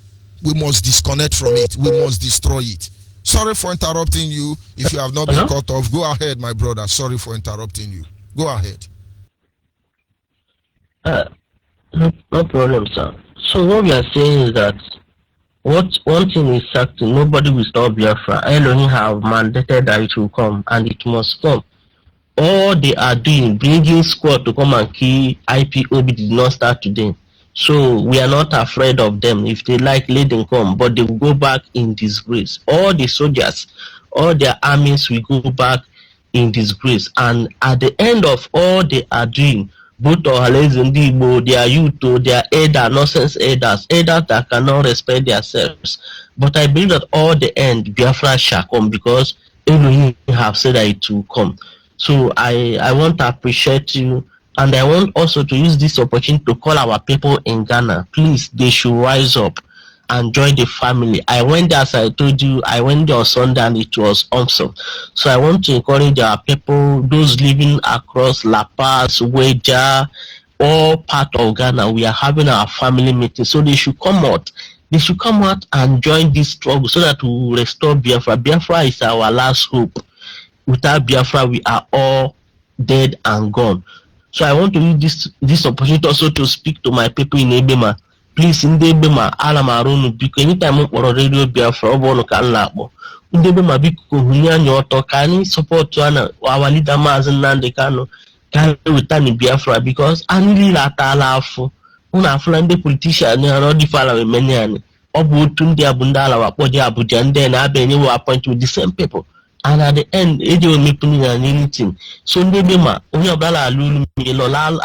we must disconnect from it. We must destroy it. Sorry for interrupting you. If you have not been cut off, go ahead, my brother. Sorry for interrupting you. Go ahead. No problem, sir. So what we are saying is that one thing is certain: nobody will stop Biafra. Elohim have mandated that it will come, and it must come. All they are doing, bringing squad to come and kill IPOB, did not start today. So we are not afraid of them. If they like, let them come, but they will go back in disgrace. All the soldiers, all their armies will go back in disgrace. And at the end of all they are doing, both Ohaleze and Igbo, their youth, their elder, nonsense elders that cannot respect themselves. But I believe that all the end, Biafra shall come, because Elohim have said that it will come. So I want to appreciate you, and I want also to use this opportunity to call our people in Ghana. Please, they should rise up and join the family. I went there, as I told you, I went there on Sunday and it was awesome. So I want to encourage our people, those living across La Paz, Weja, all part of Ghana. We are having our family meeting, so they should come out. They should come out and join this struggle so that we will restore Biafra. Biafra is our last hope. Without Biafra, we are all dead and gone. So I want to use this opportunity also to speak to my people in Ebema. Please, in the Ebema, Alamarunu, because anytime we radio Biafra, Obono Kanlabo, in the Ebema, because Hunyan can you support our leader Mazen Nandekano, can return Biafra, because I really like Alafu, Unaflande politician, and all the follow many, Obutundi Abundala, Podi Abuja, and then Abeni will appoint with the same people. And at the end, it will make me anything. So, Nebema, Oyabala, Lulu, Lolal,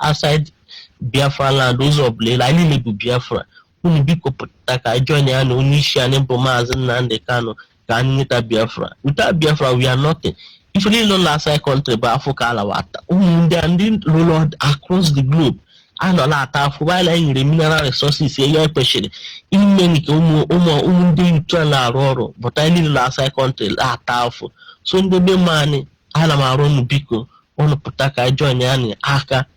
aside Biafra land, those of Lela, Biafra, Unibiko Potaka, join the Unisha, and Pomazan, and the Kano, Ganita Biafra. Without Biafra, we are nothing. If you don't last I country, Bafokalawata, Lord across the globe. And a lot of while I the mineral resources here, especially in many but I need last I country powerful. So in the money, Alamaron Biko, on Potaka join Yanni, Aka,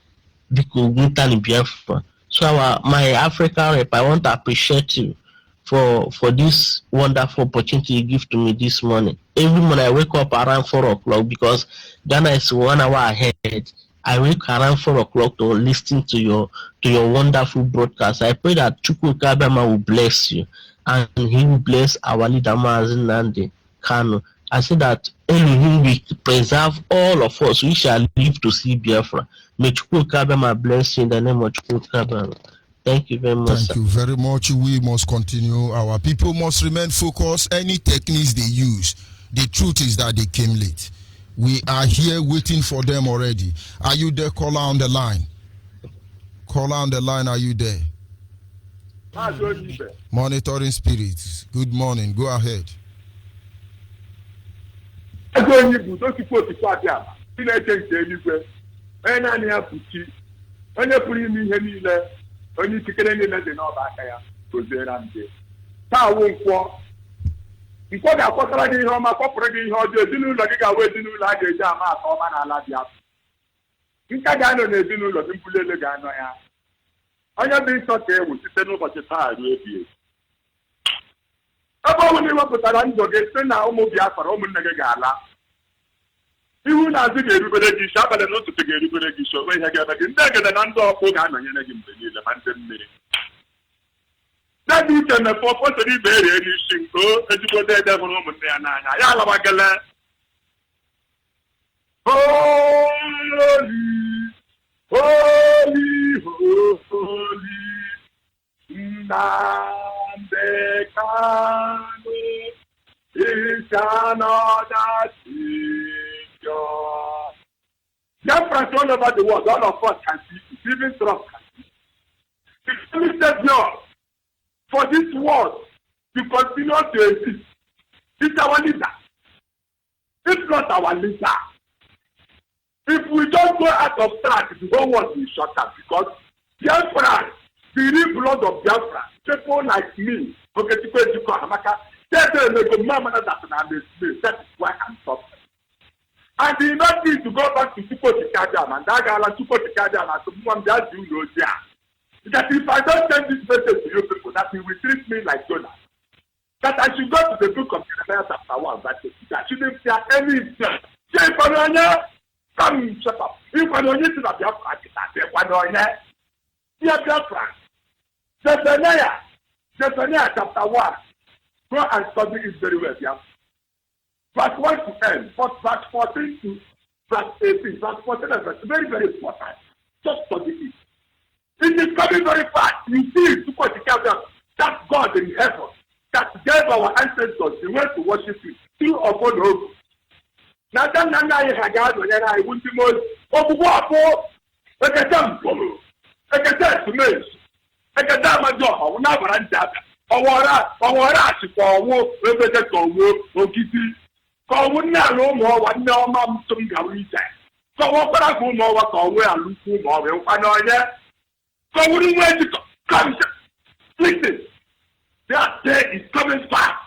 Biko, Guntani Biafra. So my African rep, I want to appreciate you for this wonderful opportunity you give to me this morning. Every morning I wake up around 4 o'clock because Ghana is 1 hour ahead. I wake around 4 o'clock to listen to your wonderful broadcast. I pray that Chukwu Kabema will bless you and he will bless our leader Mazen Nande Kano. I say that Elohim will preserve all of us. We shall live to see Biafra. May Chukwu Kabema bless you in the name of Chukwu Kabema. Thank you very much. Thank you very much. We must continue. Our people must remain focused. Any techniques they use, the truth is that they came late. We are here waiting for them already. Are you there, caller on the line? Caller on the line, are you there? Monitoring spirits. Good morning. Go ahead. Before the apostle did home, a corporate in Hojo, Dinu Ladiga, where Dinu Ladi Jama, Oman Aladia. You can't get on the Dinu Ladimpule Leganoya. I have been shot there with the over the tide with you. About when you were put on the gate, now Mobia for Roman Nagala. You will not get everybody shop and not to get everybody show when I get again. Then an under of Hogan and the man. That is an appropriately very anything. Go, as you go there, there for moment, there, Yalabagala. Holy, holy, holy, Nandekano is another Savior. Young friends all over the world, all of us can see, even Trump can see. The limited law for this world to continue to exist. It's our leader. It's not our leader. If we don't go out of track, the whole world will shut up because Biafra, the real blood of Biafra, people like me, Okay, to go, Amaka. That's the mama that is why I'm talking. And you don't need to go back to Super Tikadam and Dagala Super Tikadam and someone that you know there. Because if I don't send this message to you people, that you will treat me like Jonah. That I should go to the book of Jeremiah chapter 1, that shouldn't fear any sin. Say, Panonia, come shut up. If I don't need to have your practice, I say, Panonia, dear friend, Zephaniah chapter 1, go and study it very well, yeah. Verse 1 to end, verse 14 to verse 18, verse 14 and verse very, very important. Just study it. It is coming very fast. You see it, that God in heaven that gave our ancestors the way to worship Him, still upon hope. Now, then, I had God when I went to most of what I can tell to me. I can tell my job, I will never answer. Ọwọ́ra àsìkò ọwọ́ ẹgbẹ́jẹ́ kan owó ògidì kọ̀wé ní àlọ́ ọmọ wa ní ọmọ tó ń gàwé ìjà kọ̀wé kọ́ra fún ọmọ wa kọ̀wé àlùkù ọmọ rẹ̀ ń paná ọ̀yẹ́ kọ̀wé ní wọ́n ti come listen that day is coming fast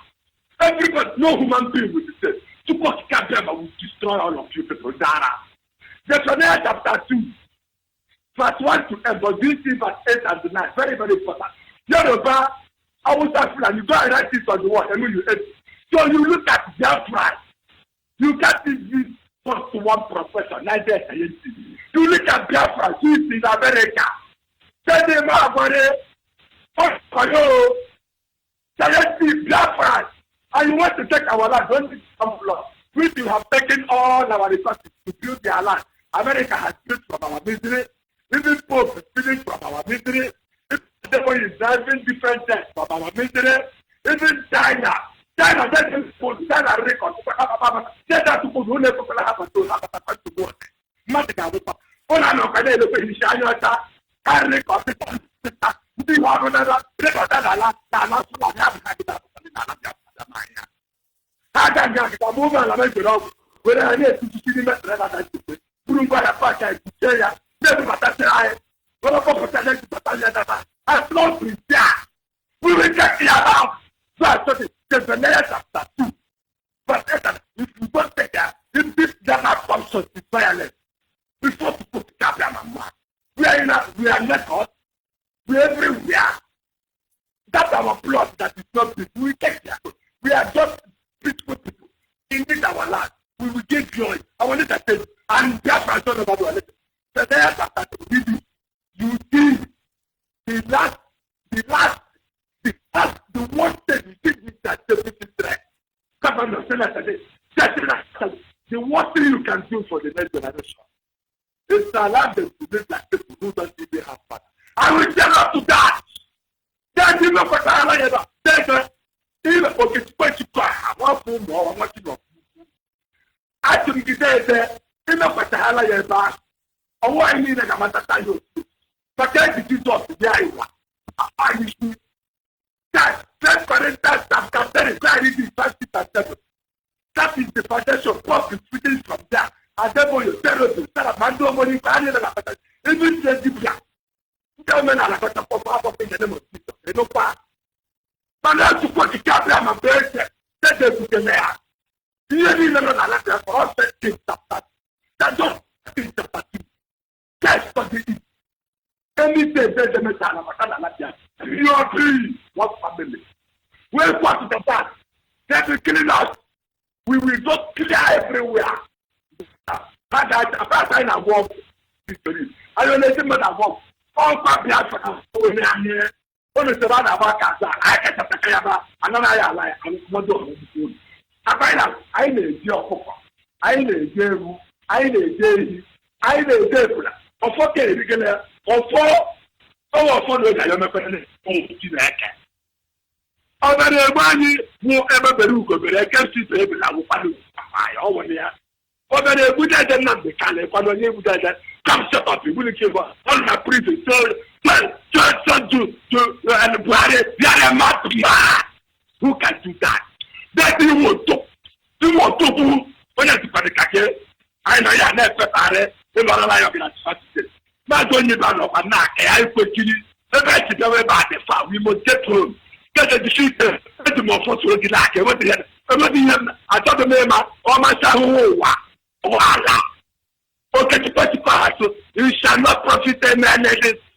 everybody no human being will be safe tukọ̀ kíkà bẹ́ẹ̀ ma will destroy all of you people dára Zephaniah chapter 2 verse 1 to 10 but this is verse 8 and 9 very very important Yorùbá. I was afraid and you go and write this on the wall and when you ate. So you look at their price. You can't see this first one professor, neither scientist. You look at their price, you see in America. Tell them about it. For you, scientist, their price. And you want to take our land, don't take some law. We will have taken all our resources to build their land. America has built from our misery. Even Pope is building from our misery. The devil is driving different things from our misery. Even China doesn't put China record. China to put one people have to have to go. Matica, Ona no can look at China. Can record it. The one another record that I can't get a movement. I make it up. When I need to see the message that I do, Burunga, Apache, Nigeria, never Bataya. As long as we die, we will get the around. So I said, Zephaniah chapter 2. But if you don't take that, if this Ghana function is violent, we're supposed to put the cap on man. We are naked. We are everywhere. That's our plot that is not peaceful. We take that. We are just peaceful people. In this our land, we will get joy. I want to say, and that's my son about the Zephaniah chapter 2. You see, the one thing you think that the worst thing you can do for the next generation is to allow them to live like people who don't even have fun. I will tell them to that. That's even for the other. Even for the question, I want to know how much you know. I think you say that even for the other, I want to know how much but then the Jesus there is one. That Corinthians chapter 10 is very deep. That is the foundation. Paul is speaking from there. And therefore you tell us to start a bando money. Even the Biblia. Tell me now, I got a pop up in the name of Jesus. They know what. But now to put the capital and break it. Let them put them there. You really don't know that for us. That's just chapter 2. Just study it. Anything that the Messiah, you are free. What family? We're part of the past. That will kill us. We will just clear everywhere. I walk. I don't know what I walk. All my Africa. Only the one about Gaza. I get a Takayaba. Another lie. I'm not doing it. I find out. I need your papa. I need you. I need you. I need you. Of okay, regular. Ọ̀fọ́ ló dàyọ́ mẹ́fẹ́lẹ́ ohun tí náà kẹ́. Ọ̀bẹ̀rẹ̀ ẹ̀gbọ́n anyi mú ẹgbẹ́ pẹ̀lú ìgòbẹ̀rẹ̀ kẹ́sì tó ebi làwọn pàdé àyọ̀ ọ̀wọ̀ ni ya. Ọ̀bẹ̀rẹ̀ ẹ̀gbọ́n ẹ̀jẹ̀ náà bẹ̀ kalẹ̀ ìpàdé ní ẹ̀gbọ́n ẹ̀jẹ̀ come shut up ìwú ni kí n bọ̀ all my prison so and Buhari they are a mad man who can do that. Bẹ́ẹ̀ ni wọ́n tó fún ó yẹ ti pàdé kàkẹ́ àyìnbá yà náà ẹ̀fẹ́ tààrẹ ẹ̀ lọ́la láyọ̀ bí láti fà not only that of an act, I put you the best to go about the farm. We must get home. Get the shooter, get the more for the lack. I thought the name or my son. Okay, you shall not profit a man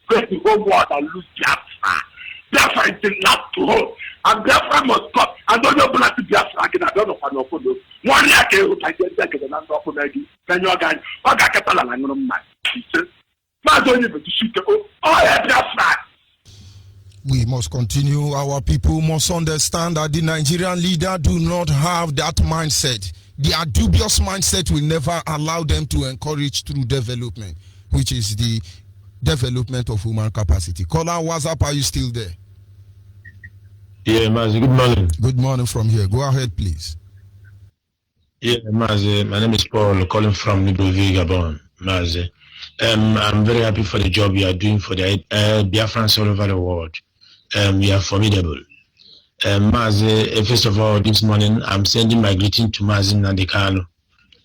go to home water lose Biafra. Biafra is the last to hold. And Biafra must come. I don't know what to Biafra. I don't know what to do. 1 year ago, I didn't take the land of Nagi. Then you're going, I got a land on my sister. I don't even shoot. Oh, Biafra. We must continue. Our people must understand that the Nigerian leader do not have that mindset. Their dubious mindset will never allow them to encourage true development, which is the development of human capacity. Caller, what's up? Are you still there? Yeah, Mazi, good morning. Good morning from here. Go ahead, please. Yeah, Mazi, my name is Paul, calling from Libreville, Gabon. Mazi, I'm very happy for the job you are doing for the Biafrans all over the world. You are formidable. Mazi, first of all, this morning, I'm sending my greeting to Mazi Nnamdi Kanu,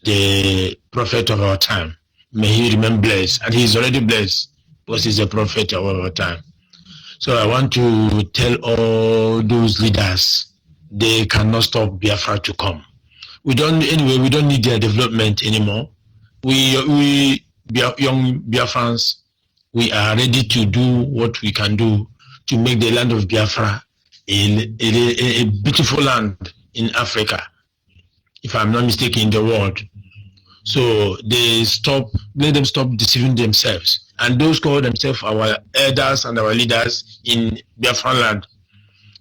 the prophet of our time. May he remain blessed, and he is already blessed because he's a prophet of our time. So I want to tell all those leaders, they cannot stop Biafra to come. We don't need their development anymore. We young Biafrans, we are ready to do what we can do to make the land of Biafra a beautiful land in Africa, if I'm not mistaken, in the world. So let them stop deceiving themselves. And those call themselves our elders and our leaders in Biafra land,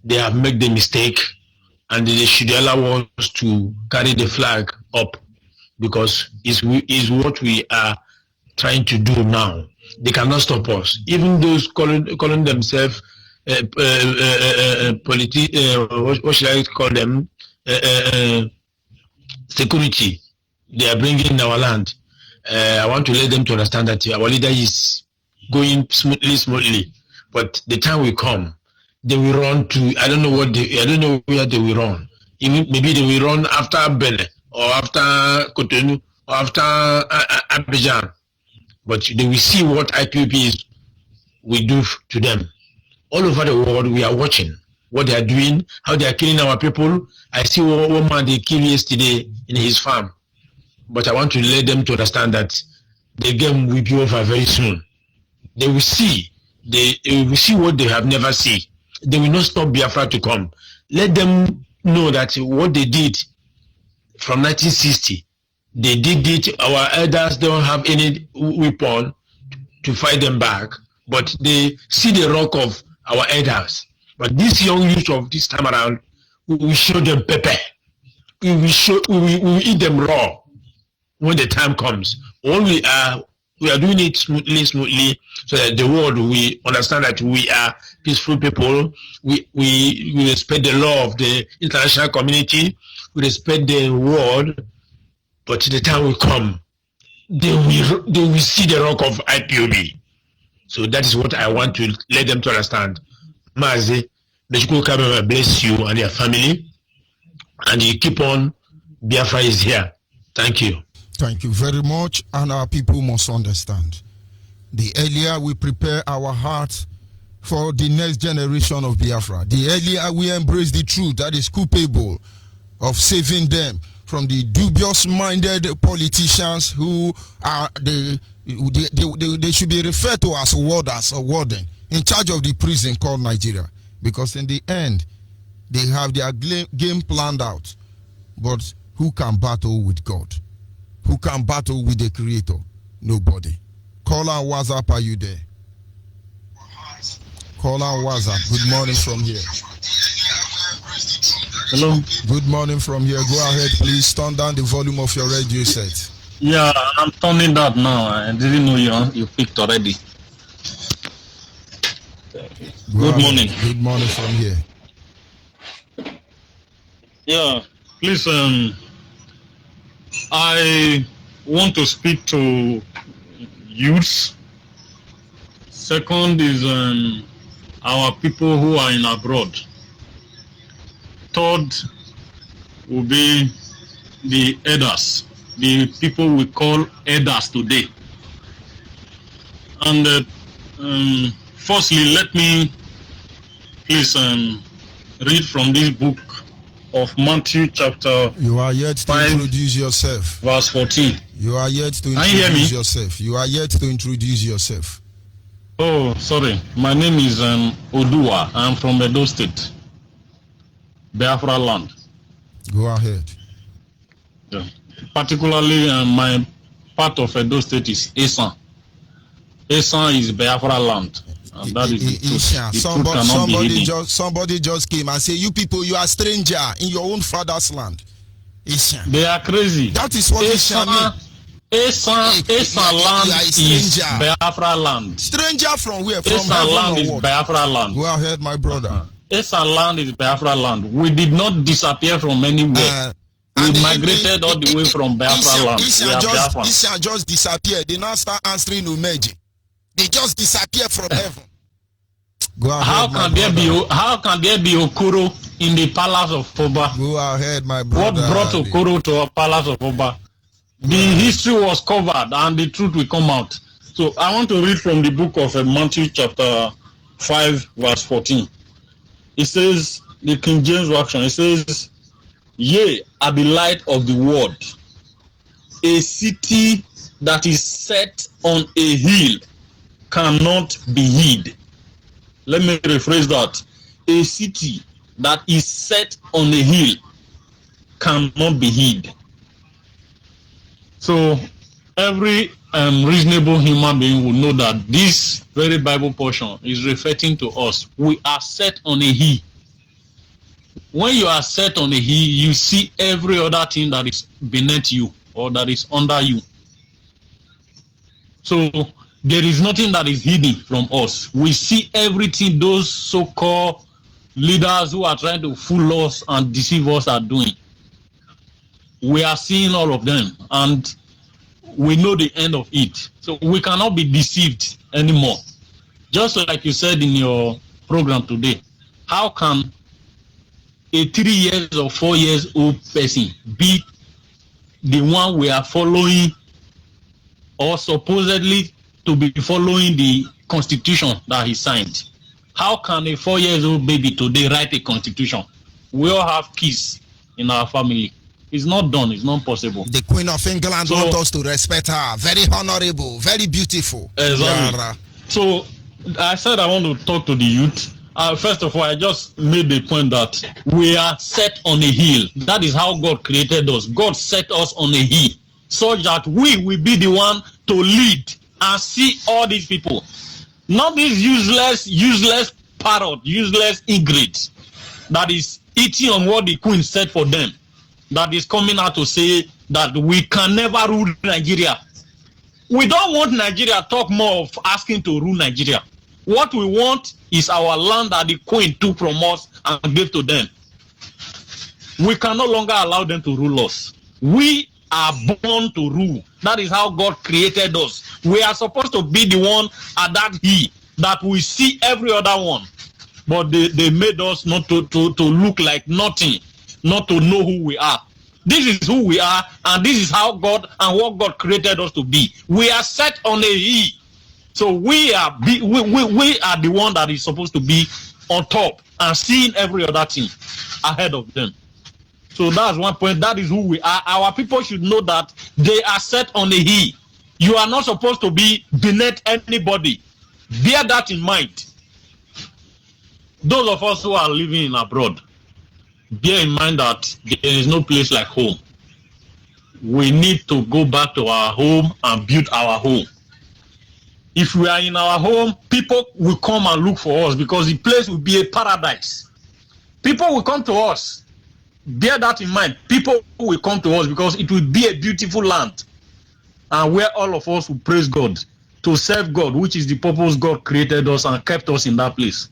they have made the mistake, and they should allow us to carry the flag up, because it's what we are trying to do now. They cannot stop us. Even those calling themselves what should I call them? Security. They are bringing in our land. I want to let them to understand that our leader is going smoothly. But the time will come, they will run to, I don't know where they will run. Even maybe they will run after Benin or after Cotonou or after Abidjan. But they will see what IPOB will do to them. All over the world, we are watching what they are doing, how they are killing our people. I see one man they killed yesterday in his farm. But I want to let them to understand that the game will be over very soon. They will see. They will see what they have never seen. They will not stop Biafra to come. Let them know that what they did from 1960, they did it. Our elders don't have any weapon to fight them back, but they see the rock of our elders. But this young youth of this time around, we will show them pepper. We will eat them raw when the time comes. When we are doing it smoothly, so that the world will understand that we are peaceful people. We respect the law of the international community. We respect the world. But the time will come, they will see the rock of IPOB. So that is what I want to let them to understand. Mazi, may God bless you and your family, and you keep on. Biafra is here. Thank you. Thank you very much. And our people must understand. The earlier we prepare our hearts for the next generation of Biafra, the earlier we embrace the truth that is capable of saving them from the dubious-minded politicians who are they should be referred to as warders or warden in charge of the prison called Nigeria, because in the end they have their game planned out. But who can battle with God? Who can battle with the Creator? Nobody. Caller WhatsApp, are you there? Caller WhatsApp, good morning from here. Hello. Good morning from here. Go ahead, please. Turn down the volume of your radio set. Yeah, I'm turning that now. I didn't know you picked already. Good morning. Good morning from here. Yeah, please. I want to speak to youths. Second is our people who are in abroad. Third will be the elders, the people we call elders today. And firstly, let me please read from this book of Matthew chapter You are yet to 5, introduce yourself. verse 14. You are yet to Can you hear introduce me? yourself. You are yet to introduce yourself. Oh, sorry. My name is Odua. I'm from Edo State, Biafra land. Go ahead. Yeah. Particularly, my part of Edo State is Esan. Esan is Biafra land. And that is the truth. The truth cannot be hidden. Somebody just came and say, you people, you are stranger in your own father's land. Ishan. They are crazy. That is what Ishan means. Esan land is Biafra land. Stranger from where? From Esan land heaven is or what? Biafra land. Go ahead, my brother. Esan land is Biafra land. We did not disappear from anywhere. We migrated all the way from Biafra land. We are Biafra. Ishan just disappeared. They now start answering Umeji. They just disappear from heaven. Go ahead, How can there be Okoro in the palace of Oba? Go ahead, my brother. What brought Okoro to a palace of Oba? The history was covered and the truth will come out. So I want to read from the book of Matthew chapter 5 verse 14. It says, the King James Version, it says, "Ye are the light of the world. A city that is set on a hill cannot be hid." Let me rephrase that. A city that is set on a hill cannot be hid. So every reasonable human being will know that this very Bible portion is referring to us. We are set on a hill. When you are set on a hill, you see every other thing that is beneath you or that is under you. So there is nothing that is hidden from us. We see everything those so-called leaders who are trying to fool us and deceive us are doing. We are seeing all of them and we know the end of it. So we cannot be deceived anymore. Just like you said in your program today, how can a 3 years or 4 years old person be the one we are following or supposedly to be following the constitution that he signed? How can a 4 years old baby today write a constitution? We all have kids in our family. It's not done. It's not possible. The Queen of England wants us to respect her. Very honorable, very beautiful. Exactly. Yara. So I said I want to talk to the youth. First of all, I just made the point that we are set on a hill. That is how God created us. God set us on a hill so that we will be the one to lead and see all these people. Not these useless parrot, useless ingrates that is eating on what the Queen said for them, that is coming out to say that we can never rule Nigeria. We don't want Nigeria talk more of asking to rule Nigeria. What we want is our land that the Queen took from us and gave to them. We can no longer allow them to rule us. We are born to rule. That is how God created us. We are supposed to be the one at that hill that we see every other one. But they made us not to look like nothing, not to know who we are. This is who we are, and this is how God and what God created us to be. We are set on a hill. So we are the one that is supposed to be on top and seeing every other thing ahead of them. So that's one point. That is who we are. Our people should know that they are set on a hill. You are not supposed to be beneath anybody. Bear that in mind. Those of us who are living in abroad, bear in mind that there is no place like home. We need to go back to our home and build our home. If we are in our home, people will come and look for us because the place will be a paradise. People will come to us. Bear that in mind. People will come to us because it will be a beautiful land and where all of us will praise God, to serve God, which is the purpose God created us and kept us in that place.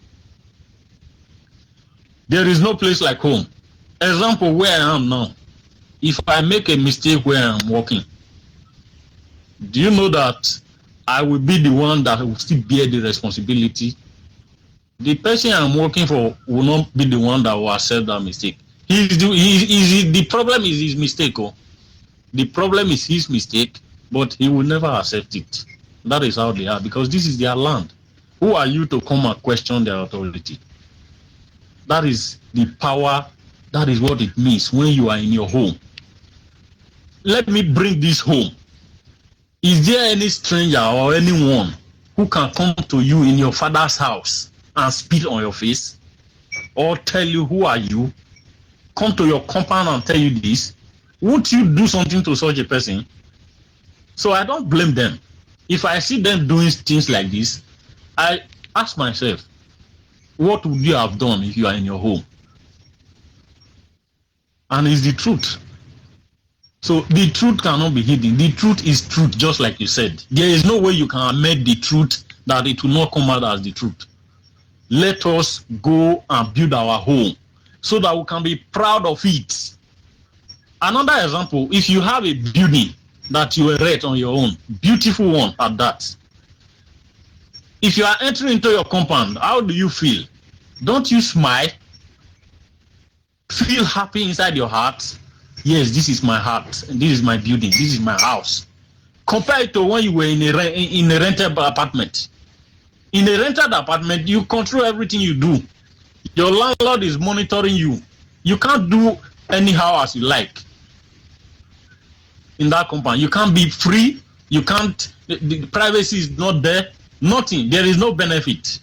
There is no place like home. Example, where I am now. If I make a mistake where I'm working, do you know that I will be the one that will still bear the responsibility? The person I'm working for will not be the one that will accept that mistake. The problem is his mistake. Oh. The problem is his mistake, but he will never accept it. That is how they are, because this is their land. Who are you to come and question their authority? That is the power. That is what it means when you are in your home. Let me bring this home. Is there any stranger or anyone who can come to you in your father's house and spit on your face or tell you who are you, come to your compound and tell you this? Won't you do something to such a person? So I don't blame them. If I see them doing things like this, I ask myself, what would you have done if you are in your home? And it's the truth. So the truth cannot be hidden. The truth is truth, just like you said. There is no way you can amend the truth that it will not come out as the truth. Let us go and build our home so that we can be proud of it. Another example, if you have a building that you erect on your own, beautiful one at that. If you are entering into your compound, how do you feel? Don't you smile? Feel happy inside your heart? Yes, this is my heart, this is my building, this is my house. Compare it to when you were in a rented apartment. In a rented apartment, you control everything you do. Your landlord is monitoring you. You can't do anyhow as you like. In that compound, you can't be free. You can't. The privacy is not there. Nothing. There is no benefit.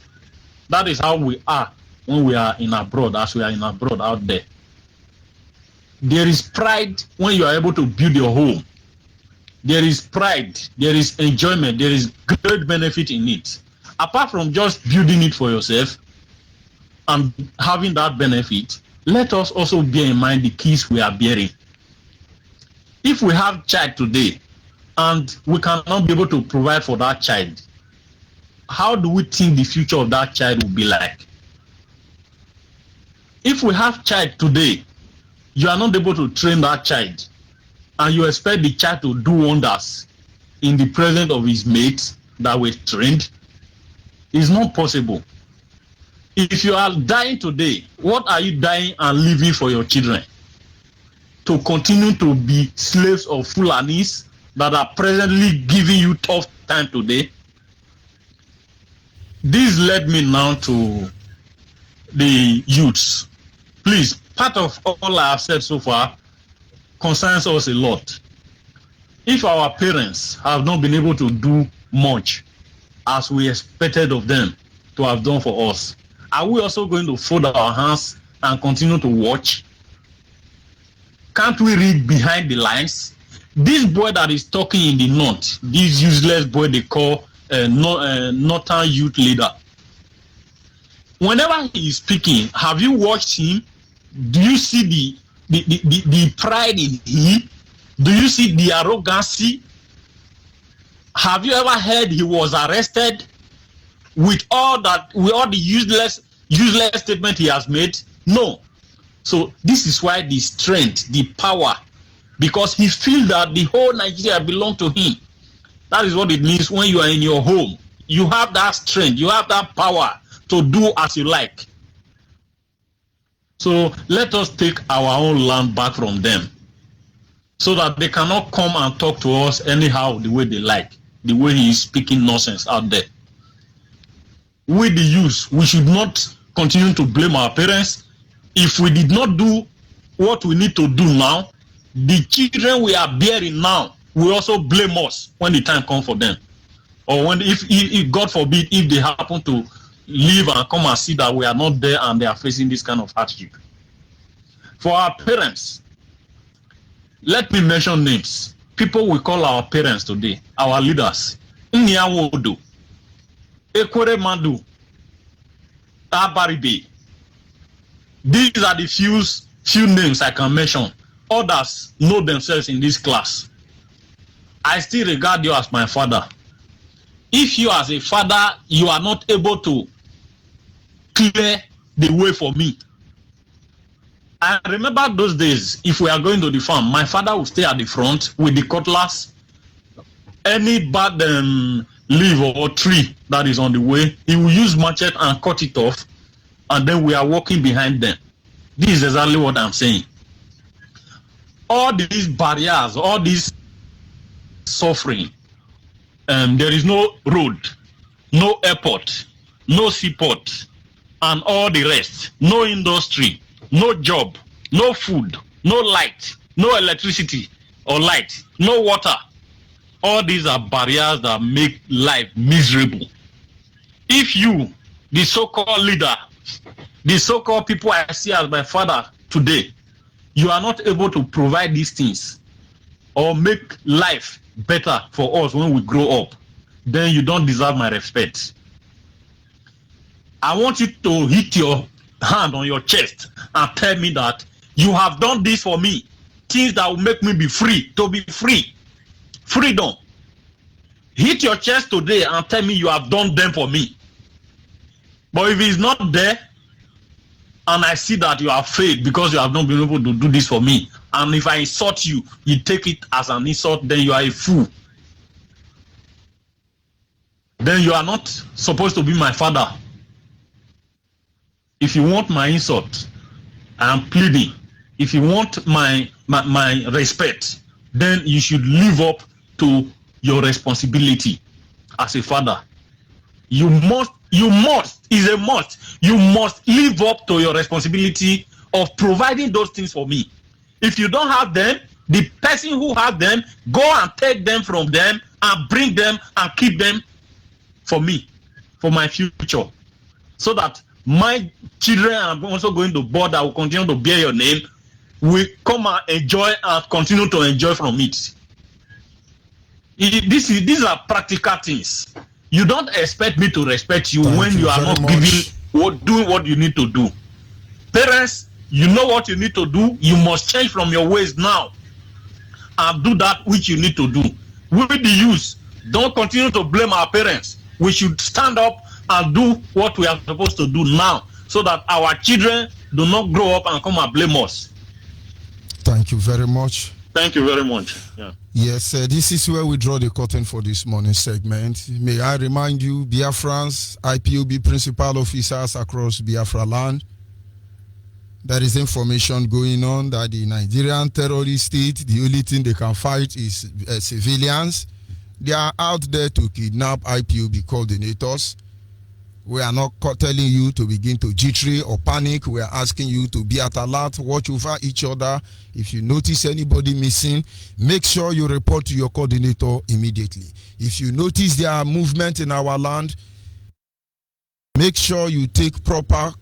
That is how we are when we are in abroad, as we are in abroad out there. There is pride when you are able to build your home. There is pride. There is enjoyment. There is great benefit in it. Apart from just building it for yourself and having that benefit, let us also bear in mind the keys we are bearing. If we have child today and we cannot be able to provide for that child, how do we think the future of that child will be like? If we have child today, you are not able to train that child, and you expect the child to do wonders in the presence of his mates that were trained, it's not possible. If you are dying today, what are you dying and leaving for your children? To continue to be slaves of Fulanis that are presently giving you tough time today? This led me now to the youths. Please, part of all I have said so far concerns us a lot. If our parents have not been able to do much as we expected of them to have done for us, are we also going to fold our hands and continue to watch? Can't we read behind the lines? This boy that is talking in the north, this useless boy they call Northern Youth Leader, whenever he is speaking, have you watched him? Do you see the pride in him? Do you see the arrogancy? Have you ever heard he was arrested with all the useless statement he has made? No. So this is why the strength, the power, because he feels that the whole Nigeria belongs to him. That is what it means when you are in your home. You have that strength, you have that power to do as you like. So let us take our own land back from them so that they cannot come and talk to us anyhow the way they like, the way he is speaking nonsense out there. We the youth, we should not continue to blame our parents. If we did not do what we need to do now, the children we are bearing now will also blame us when the time comes for them. Or when, if God forbid, if they happen to leave and come and see that we are not there and they are facing this kind of hardship. For our parents, let me mention names. People we call our parents today, our leaders. Nyawodo, Ekwere Madu, Abaribe. These are the few names I can mention. Others know themselves in this class. I still regard you as my father. If you as a father, you are not able to clear the way for me. I remember those days, if we are going to the farm, my father would stay at the front with the cutlass. Any bad leaf or tree that is on the way, he will use machete and cut it off, and then we are walking behind them. This is exactly what I'm saying. All these barriers, all this suffering, there is no road, no airport, no seaport, and all the rest. No industry, no job, no food, no light, no electricity or light, no water. All these are barriers that make life miserable. If you, the so-called leader, the so-called people I see as my father today, you are not able to provide these things or make life better for us when we grow up, then you don't deserve my respect. I want you to hit your hand on your chest and tell me that you have done this for me, things that will make me be free, to be free. Freedom. Hit your chest today and tell me you have done them for me. But if it's not there, and I see that you have failed because you have not been able to do this for me, and if I insult you, you take it as an insult, then you are a fool. Then you are not supposed to be my father. If you want my insult, I am pleading. If you want my respect, then you should live up to your responsibility as a father. You must, is a must. You must live up to your responsibility of providing those things for me. If you don't have them, the person who has them, go and take them from them and bring them and keep them for me, for my future. So that my children are also going to board that will continue to bear your name, will come and enjoy and continue to enjoy from it. These are practical things. You don't expect me to respect you when you are not doing what you need to do. Parents, you know what you need to do. You must change from your ways now and do that which you need to do. With the youth, don't continue to blame our parents. We should stand up and do what we are supposed to do now so that our children do not grow up and come and blame us. Thank you very much. Thank you very much. Yeah. Yes, this is where we draw the curtain for this morning segment. May I remind you, Biafrans, IPOB principal officers across Biafra land, there is information going on that the Nigerian terrorist state, the only thing they can fight is civilians. They are out there to kidnap IPOB coordinators. We are not telling you to begin to jittery or panic. We are asking you to be at alert, watch over each other. If you notice anybody missing, make sure you report to your coordinator immediately. If you notice there are movement in our land, make sure you take proper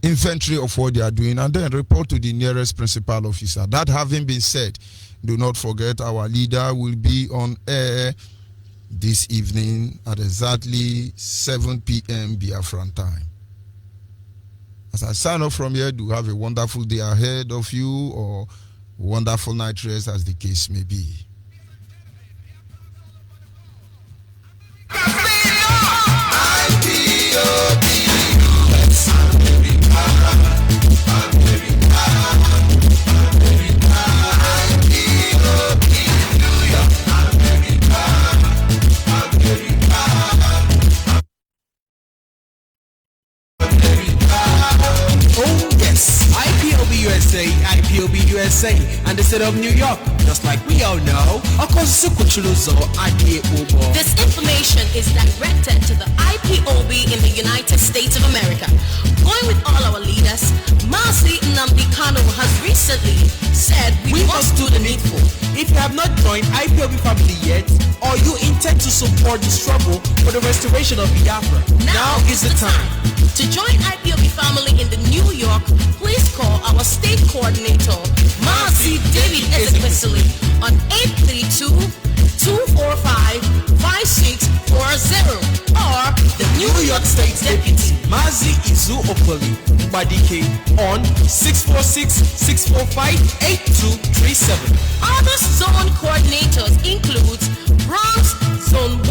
inventory of what they are doing and then report to the nearest principal officer. That having been said, do not forget our leader will be on air this evening at exactly 7 p.m. Biafran time. As I sign off from here, do have a wonderful day ahead of you or wonderful night rest as the case may be. IPOB USA, and the city of New York. Just like we all know, This information is directed to the IPOB in the United States of America. Going with all our leaders, Mazi Nnamdi Kanu has recently said we must do the needful. If you have not joined IPOB family yet, or you intend to support the struggle for the restoration of Biafra, now is the time. To join IPOB family in the New York, please call our state coordinator, Mazi David Ezekwesili, on 832-245-5640, or the New York State Deputy, Mazi Izu Okoli Badike, on 646-645-8237. Other zone coordinators include Bronx Zone 1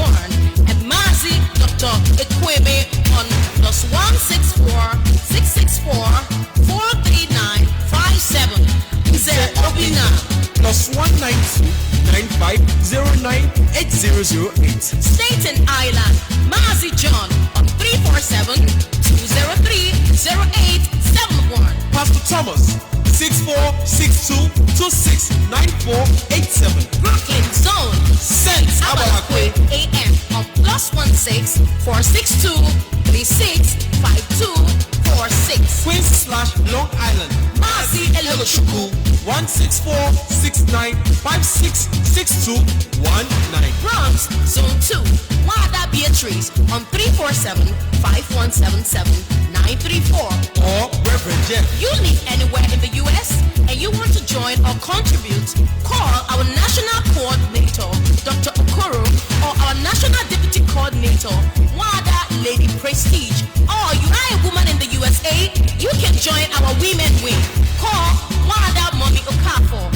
and Mazi Dr. Ekweme on +164-664-43957. Mzee Obina +192-9509-8008. Staten Island, Mazi John on 347-203-0871. Pastor Thomas 6462-269487. Brooklyn Zone, St. Abalakwe AM on +16462-373-0799. 365246. Queens/Long Island. Mazi Elochukwu. 16469566219. Bronx, Zone 2. Wada Beatrice on 347-5177-934. Or Reverend Jeff. You live anywhere in the U.S. and you want to join or contribute, call our National Coordinator, Dr. Okoro, or our National Deputy Coordinator, Wada Lady Prestige. Or you are a woman in the USA, you can join our Women Wing. Call Wada Mommy Okafor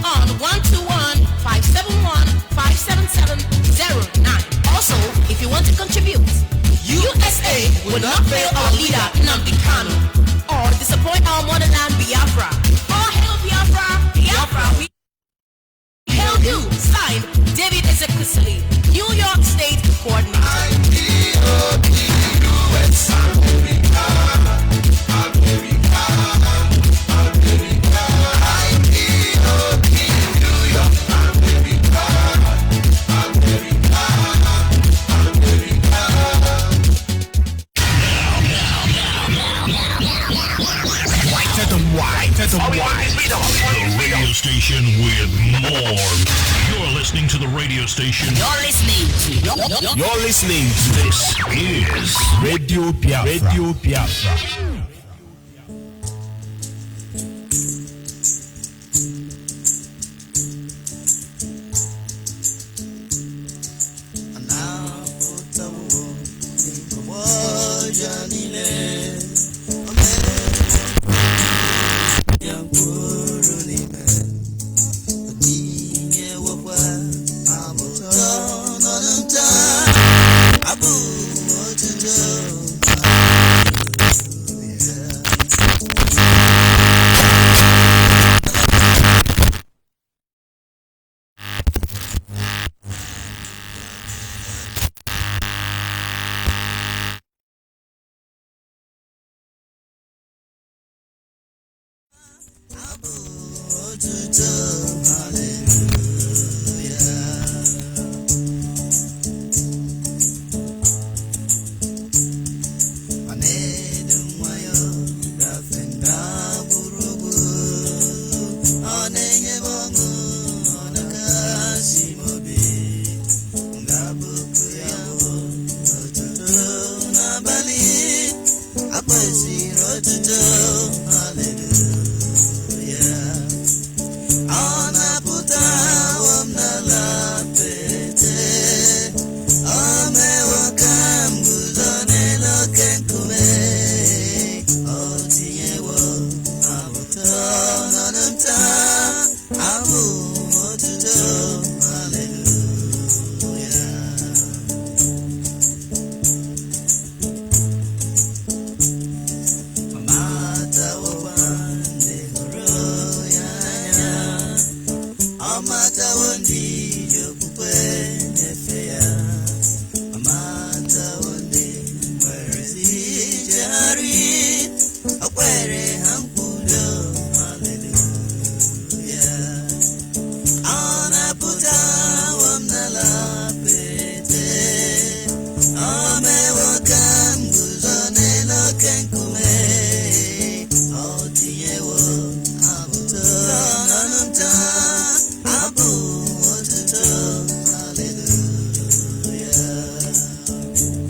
on 121-571-57709. Also, if you want to contribute, USA will not fail our leader, Nnamdi Kanu, or disappoint our motherland, Biafra. Or hail Biafra, Biafra, we hail you. Signed, David Ezekwesili, New York State Coordinator. The radio station with more. You're listening to the radio station. You're listening to. This is Radio Biafra. Radio Biafra. Abasi rotuto